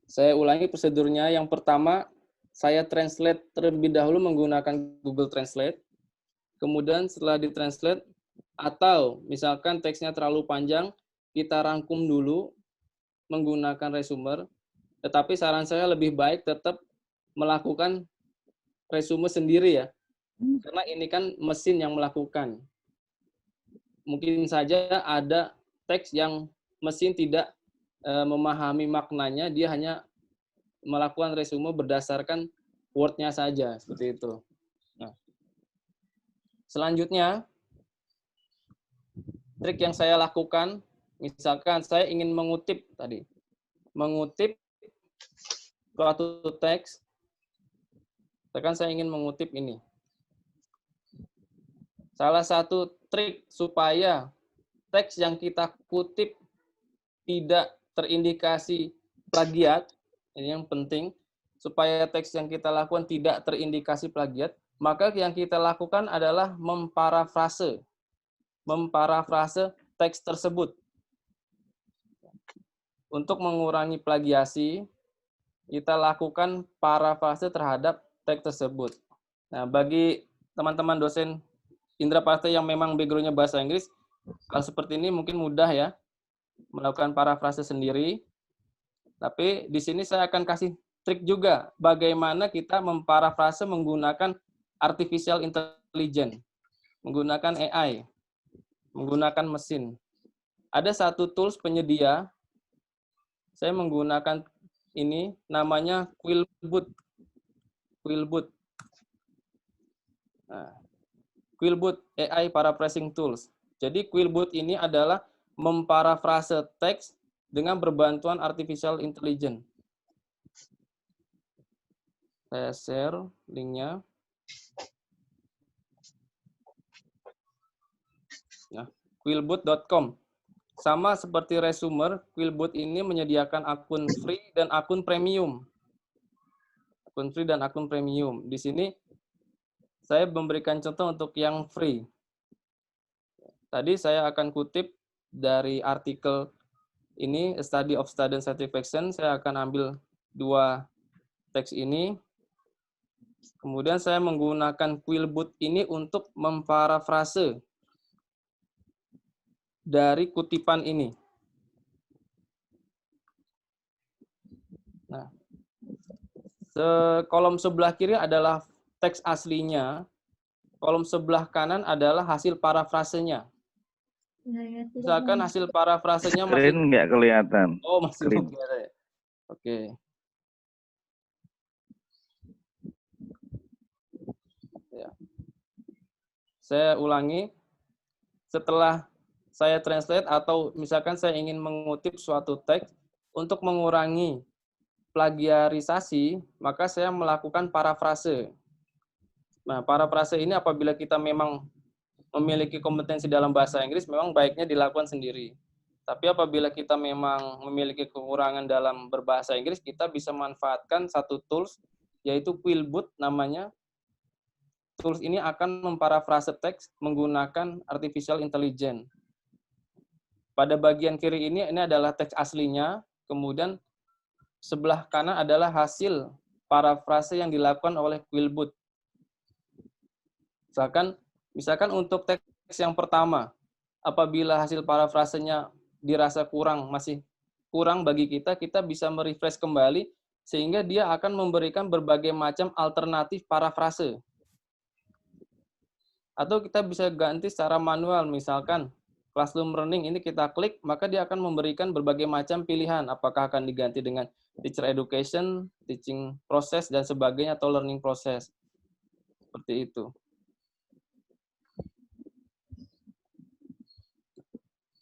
Saya ulangi prosedurnya. Yang pertama, saya translate terlebih dahulu menggunakan Google Translate. Kemudian setelah ditranslate, atau misalkan teksnya terlalu panjang, kita rangkum dulu menggunakan resumer. Tetapi saran saya lebih baik tetap melakukan resume sendiri ya, karena ini kan mesin yang melakukan. Mungkin saja ada teks yang mesin tidak memahami maknanya, dia hanya melakukan resume berdasarkan word-nya saja, seperti itu. Nah, selanjutnya, trik yang saya lakukan, misalkan saya ingin mengutip suatu teks. Misalkan saya ingin mengutip ini. Salah satu trik supaya teks yang kita kutip tidak terindikasi plagiat, ini yang penting, supaya teks yang kita lakukan tidak terindikasi plagiat, maka yang kita lakukan adalah memparafrase teks tersebut. Untuk mengurangi plagiasi, kita lakukan parafrase terhadap teks tersebut. Nah, bagi teman-teman dosen Indra Partai yang memang background-nya bahasa Inggris, hal seperti ini mungkin mudah ya, melakukan parafrase sendiri. Tapi di sini saya akan kasih trik juga, bagaimana kita memparafrase menggunakan artificial intelligence, menggunakan AI, menggunakan mesin. Ada satu tools penyedia, saya menggunakan ini, namanya Quillboot. Nah, Quillboot AI Paraphrasing Tools. Jadi Quillboot ini adalah memparafrase teks dengan berbantuan artificial intelligence. Saya share linknya. Nah, quillboot.com. Sama seperti Resumer, Quillboot ini menyediakan akun free dan akun premium. Akun free dan akun premium. Di sini saya memberikan contoh untuk yang free. Tadi saya akan kutip dari artikel ini, A Study of Student Satisfaction. Saya akan ambil 2 teks ini. Kemudian saya menggunakan Quillboot ini untuk memparafrase dari kutipan ini. Nah, kolom sebelah kiri adalah teks aslinya, kolom sebelah kanan adalah hasil parafrasenya. Misalkan hasil parafrasenya masih... Screen nggak kelihatan. Oh, masih Screen. belum kelihatan. Oke. Ya. Saya ulangi. Setelah saya translate atau misalkan saya ingin mengutip suatu teks untuk mengurangi plagiarisasi, maka saya melakukan parafrase. Nah, parafrase ini apabila kita memang memiliki kompetensi dalam bahasa Inggris, memang baiknya dilakukan sendiri. Tapi apabila kita memang memiliki kekurangan dalam berbahasa Inggris, kita bisa manfaatkan satu tools, yaitu Quillboot namanya. Tools ini akan memparafrase teks menggunakan artificial intelligence. Pada bagian kiri ini adalah teks aslinya, kemudian sebelah kanan adalah hasil parafrase yang dilakukan oleh Quillboot. Misalkan untuk teks yang pertama, apabila hasil parafrasenya dirasa masih kurang bagi kita, kita bisa merefresh kembali, sehingga dia akan memberikan berbagai macam alternatif parafrase. Atau kita bisa ganti secara manual, misalkan Classroom Learning ini kita klik, maka dia akan memberikan berbagai macam pilihan, apakah akan diganti dengan Teacher Education, Teaching Process, dan sebagainya, atau Learning Process. Seperti itu.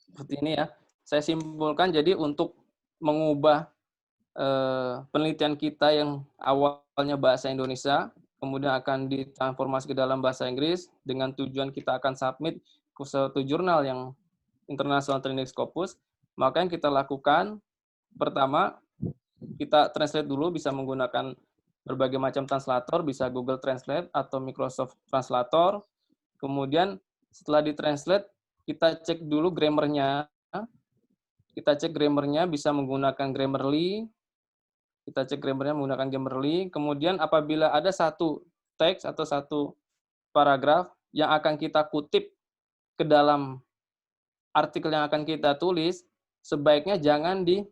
Seperti ini ya. Saya simpulkan, jadi untuk mengubah penelitian kita yang awalnya bahasa Indonesia, kemudian akan ditransformasi ke dalam bahasa Inggris, dengan tujuan kita akan submit ke suatu jurnal yang International Training Scopus, maka yang kita lakukan, pertama, kita translate dulu, bisa menggunakan berbagai macam translator, bisa Google Translate atau Microsoft Translator. Kemudian setelah ditranslate, kita cek dulu grammarnya. Kita cek grammarnya bisa menggunakan Grammarly. Kita cek grammarnya menggunakan Grammarly. Kemudian apabila ada satu teks atau satu paragraf yang akan kita kutip ke dalam artikel yang akan kita tulis, sebaiknya jangan di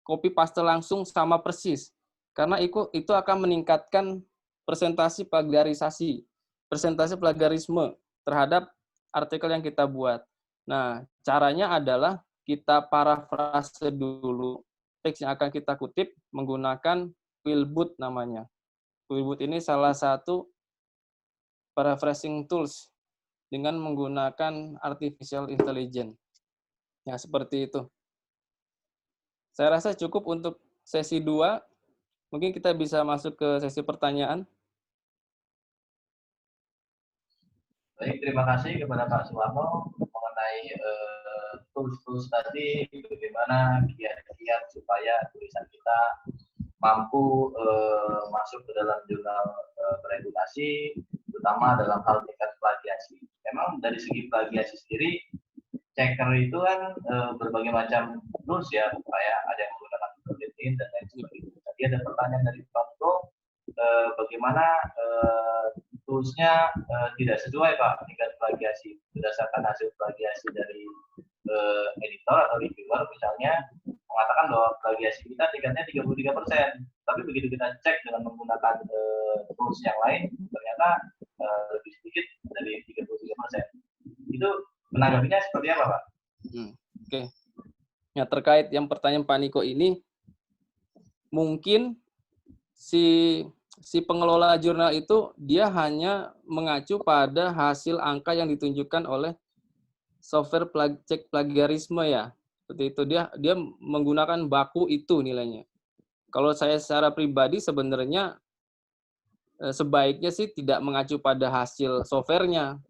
copy paste langsung sama persis, karena itu akan meningkatkan presentasi plagiarisme terhadap artikel yang kita buat. Nah, caranya adalah kita parafrase dulu teks yang akan kita kutip menggunakan Quillboot namanya. Quillboot ini salah satu paraphrasing tools dengan menggunakan artificial intelligence. Ya, seperti itu. Saya rasa cukup untuk sesi 2. Mungkin kita bisa masuk ke sesi pertanyaan. Baik, terima kasih kepada Pak Suwarno mengenai tools-tools tadi, bagaimana kiat-kiat supaya tulisan kita mampu masuk ke dalam jurnal beredukasi, terutama dalam hal tingkat plagiasi. Memang dari segi plagiasi sendiri, checker itu kan berbagai macam tools ya, supaya ada yang menggunakan LinkedIn dan lain sebagainya. Tadi ada pertanyaan dari Pak Bro, bagaimana toolsnya tidak sesuai Pak tingkat plagiasi berdasarkan hasil plagiasi dari editor atau reviewer misalnya mengatakan bahwa plagiasi kita tingkatnya 33%, tapi begitu kita cek dengan menggunakan tools yang lain ternyata lebih sedikit dari 33%. Itu menanggapinya seperti apa Pak? Oke. Ya, terkait yang pertanyaan Pak Niko ini, mungkin si si pengelola jurnal itu dia hanya mengacu pada hasil angka yang ditunjukkan oleh software cek plagiarisme ya. Seperti itu, dia menggunakan baku itu nilainya. Kalau saya secara pribadi sebenarnya sebaiknya sih tidak mengacu pada hasil softwarenya.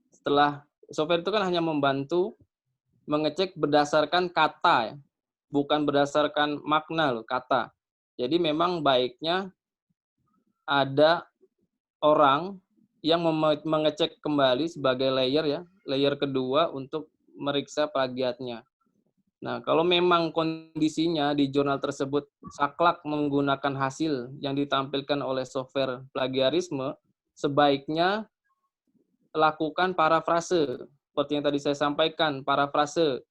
Setelah software itu kan hanya membantu mengecek berdasarkan kata ya, bukan berdasarkan makna loh, kata. Jadi memang baiknya ada orang yang mengecek kembali sebagai layer ya, layer kedua untuk meriksa plagiatnya. Nah, kalau memang kondisinya di jurnal tersebut saklek menggunakan hasil yang ditampilkan oleh software plagiarisme, sebaiknya lakukan parafrase. Seperti yang tadi saya sampaikan, parafrase.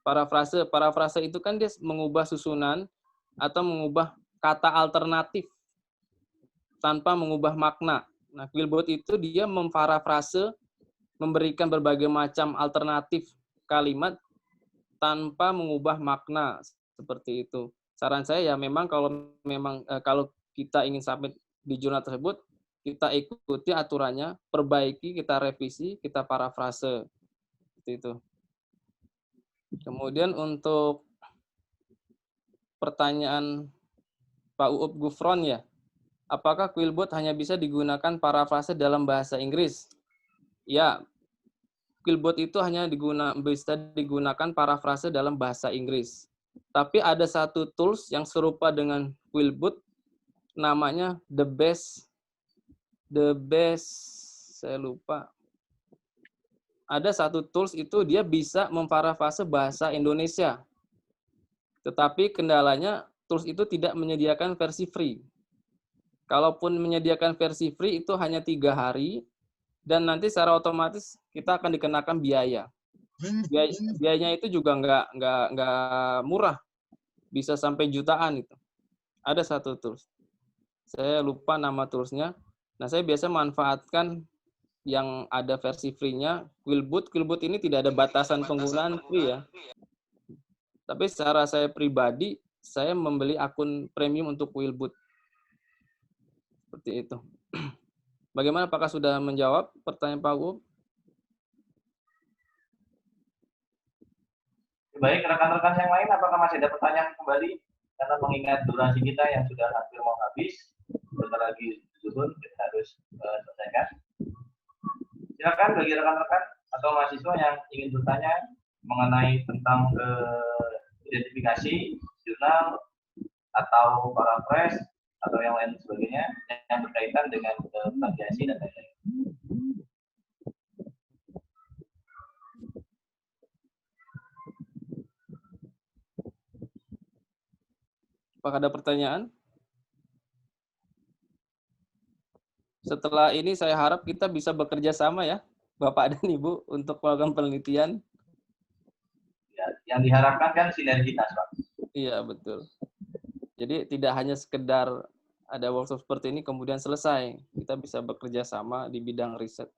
Parafrase itu kan dia mengubah susunan atau mengubah kata alternatif tanpa mengubah makna. Nah, Quillbot itu dia memparafrase, memberikan berbagai macam alternatif kalimat tanpa mengubah makna, seperti itu. Saran saya ya memang kalau kita ingin submit di jurnal tersebut, kita ikuti aturannya, perbaiki, kita revisi, kita parafrase. Seperti itu. Kemudian untuk pertanyaan Pak Uub Gufron ya, apakah Quillbot hanya bisa digunakan parafrase dalam bahasa Inggris? Ya, Quillbot itu hanya bisa digunakan parafrase dalam bahasa Inggris. Tapi ada satu tools yang serupa dengan Quillbot, namanya The Best, saya lupa. Ada satu tools itu dia bisa memparafrase bahasa Indonesia. Tetapi kendalanya tools itu tidak menyediakan versi free. Kalaupun menyediakan versi free itu hanya 3 hari, dan nanti secara otomatis kita akan dikenakan biaya. Biayanya itu juga nggak murah, bisa sampai jutaan itu. Ada satu tools, saya lupa nama toolsnya. Nah, saya biasa manfaatkan yang ada versi free-nya, Quillbot. Quillbot ini tidak ada batasan penggunaan free ya. Tapi secara saya pribadi, saya membeli akun premium untuk Quillbot. Seperti itu. Bagaimana, apakah sudah menjawab pertanyaan Pak Uub? Baik, rekan-rekan yang lain, apakah masih ada pertanyaan kembali? Karena mengingat durasi kita yang sudah hampir mau habis, bentar lagi zuhur, kita harus selesaikan. Silakan bagi rekan-rekan atau mahasiswa yang ingin bertanya mengenai tentang identifikasi jurnal atau paraphrase atau yang lain sebagainya yang berkaitan dengan plagiasi dan lain-lain. Apakah ada pertanyaan? Setelah ini saya harap kita bisa bekerja sama ya, Bapak dan Ibu, untuk melakukan penelitian. Ya, yang diharapkan kan sinergitas, Pak. Iya, betul. Jadi tidak hanya sekedar ada workshop seperti ini kemudian selesai. Kita bisa bekerja sama di bidang riset.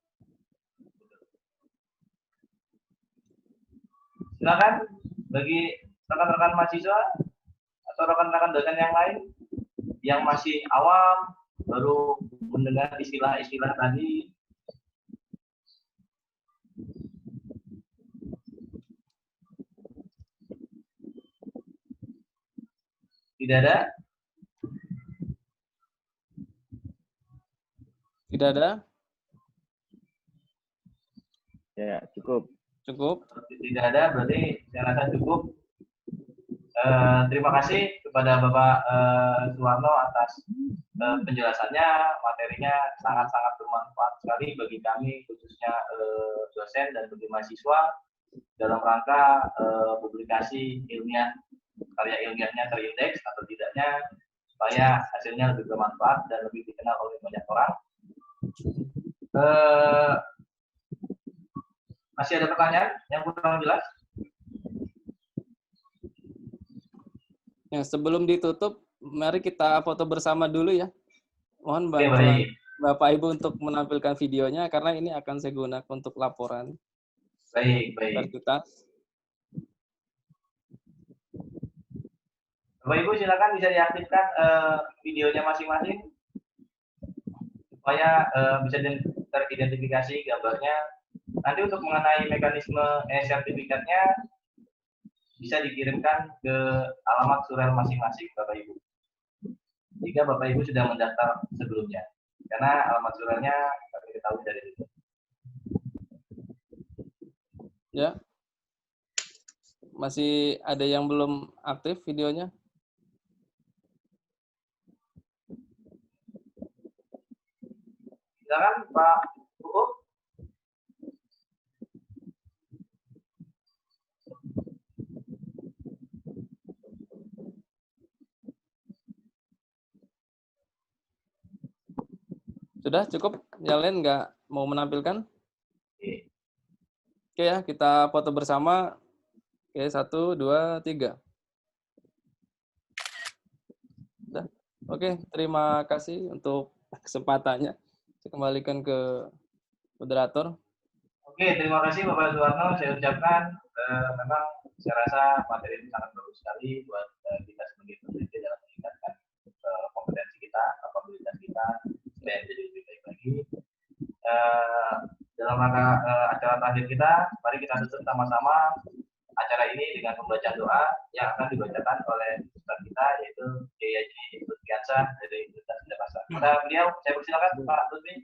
Silakan bagi rekan-rekan mahasiswa atau rekan-rekan dosen yang lain yang masih awam, baru mendengar istilah-istilah tadi. Tidak ada? Tidak ada? Ya, cukup. Cukup. Tidak ada, berarti saya rasa cukup. Terima kasih kepada Bapak Suwarno atas penjelasannya. Materinya sangat-sangat bermanfaat sekali bagi kami, khususnya dosen dan bagi mahasiswa, dalam rangka publikasi ilmiah, karya ilmiahnya terindeks atau tidaknya, supaya hasilnya lebih bermanfaat dan lebih dikenal oleh banyak orang. Masih ada pertanyaan yang kurang jelas? Ya, sebelum ditutup, mari kita foto bersama dulu ya. Mohon Oke, bantuan baik. Bapak Ibu untuk menampilkan videonya, karena ini akan saya gunakan untuk laporan. Baik, baik. Kita. Bapak Ibu silakan bisa diaktifkan videonya masing-masing. supaya bisa teridentifikasi gambarnya. Nanti untuk mengenai mekanisme sertifikatnya bisa dikirimkan ke alamat surel masing-masing Bapak Ibu. Jika Bapak Ibu sudah mendaftar sebelumnya, karena alamat surelnya kami ketahui dari itu. Ya. Masih ada yang belum aktif videonya? Silakan Pak Uuk. Sudah cukup? Yang lain nggak mau menampilkan? Oke ya, kita foto bersama. Oke, 1, 2, 3. Sudah. Oke, terima kasih untuk kesempatannya. Saya kembalikan ke moderator. Oke, terima kasih Bapak Suwarno. Saya ucapkan memang saya rasa materi ini sangat bagus sekali buat kita sebagai peneliti dalam meningkatkan kompetensi kita, kapabilitas kita supaya menjadi lebih baik lagi. Dalam rangka acara terakhir kita, mari kita tutup sama-sama acara ini dengan pembacaan doa yang akan dibacakan oleh ustaz kita yaitu Kiai Haji Lutfi Ansah dari Universitas Indonesia. Pada beliau, saya persilakan Pak Lutfi.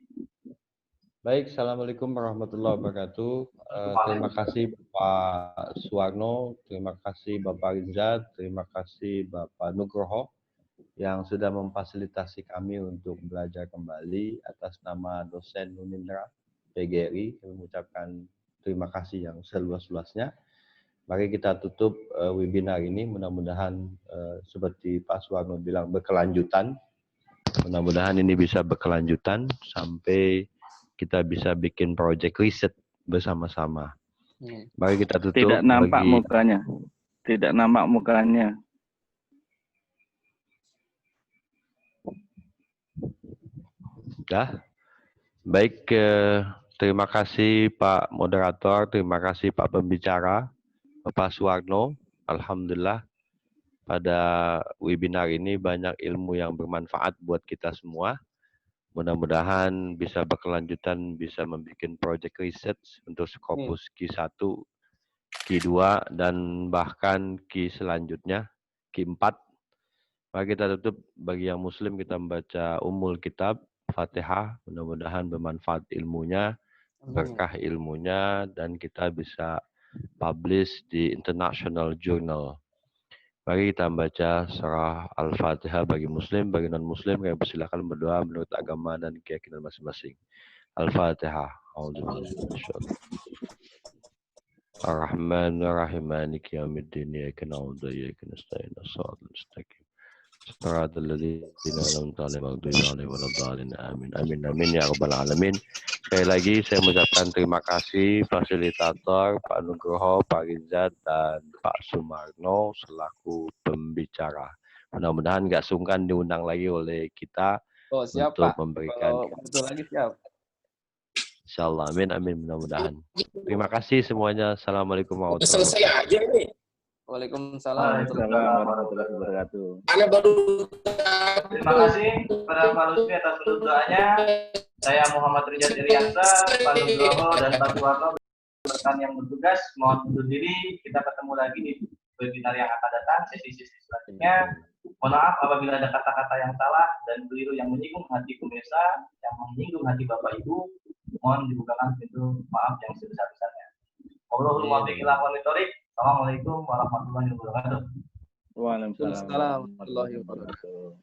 Baik, Assalamualaikum warahmatullahi wabarakatuh. Terima kasih Pak Suwarno, terima kasih Bapak Rizal, terima kasih Bapak Nugroho yang sudah memfasilitasi kami untuk belajar kembali. Atas nama dosen Unindra PGRI, kami mengucapkan terima kasih yang seluas-luasnya. Mari kita tutup webinar ini, mudah-mudahan seperti Pak Suwarno bilang berkelanjutan. Mudah-mudahan ini bisa berkelanjutan sampai kita bisa bikin project riset bersama-sama. Mari kita tutup. Tidak nampak mukanya. Tidak nampak mukanya. Dah. Baik, terima kasih Pak Moderator, terima kasih Pak Pembicara, Bapak Suwarno. Alhamdulillah pada webinar ini banyak ilmu yang bermanfaat buat kita semua. Mudah-mudahan bisa berkelanjutan, bisa membuat project research untuk Scopus Q1, Q2, dan bahkan Q selanjutnya, Q4. Mari kita tutup, bagi yang muslim kita membaca Ummul Kitab, Fatihah, mudah-mudahan bermanfaat ilmunya, berkah ilmunya, dan kita bisa publish di international journal. Mari kita membaca surah Al-Fatihah bagi muslim, bagi non-muslim, kami persilakan berdoa menurut agama dan keyakinan masing-masing. Al-Fatihah. Ar-Rahman Ar-Rahim Maliki Yaumiddin Iyyaka na'budu wa iyyaka nasta'in Shiratal mustaqim. Shiratal ladzina an'amta 'alaihim ghairil maghdubi 'alaihim waladdallin. Amin. Amin. Amin ya rabbal alamin. Sekali lagi saya mengucapkan terima kasih fasilitator Pak Nugroho, Pak Rizat, dan Pak Sumarno selaku pembicara. Mudah-mudahan nggak sungkan diundang lagi oleh kita Siap, untuk Pak. memberikan. Betul lagi siap. Insyaallah, amin, amin, mudah-mudahan. Terima kasih semuanya. Assalamualaikum warahmatullahi wabarakatuh. Selesai aja nih. Waalaikumsalam Warahmatullahi wabarakatuh. Ana baru Terima kasih kepada Pak Lutfi atas doanya. Saya Muhammad Rizal Iriansa, Pak Nugroho, dan Pak Suwarno rekan yang bertugas mohon undur diri. Kita ketemu lagi di webinar yang akan datang, sesi-sesi selanjutnya. Mohon maaf apabila ada kata-kata yang salah dan keliru yang menyinggung hati pemirsa, yang menyinggung hati Bapak Ibu, mohon dibukakan pintu maaf yang sebesar-besarnya. Wallahul muwaffiq ila aqwamit thoriq. Assalamualaikum warahmatullahi wabarakatuh. Waalaikumsalam warahmatullahi wabarakatuh.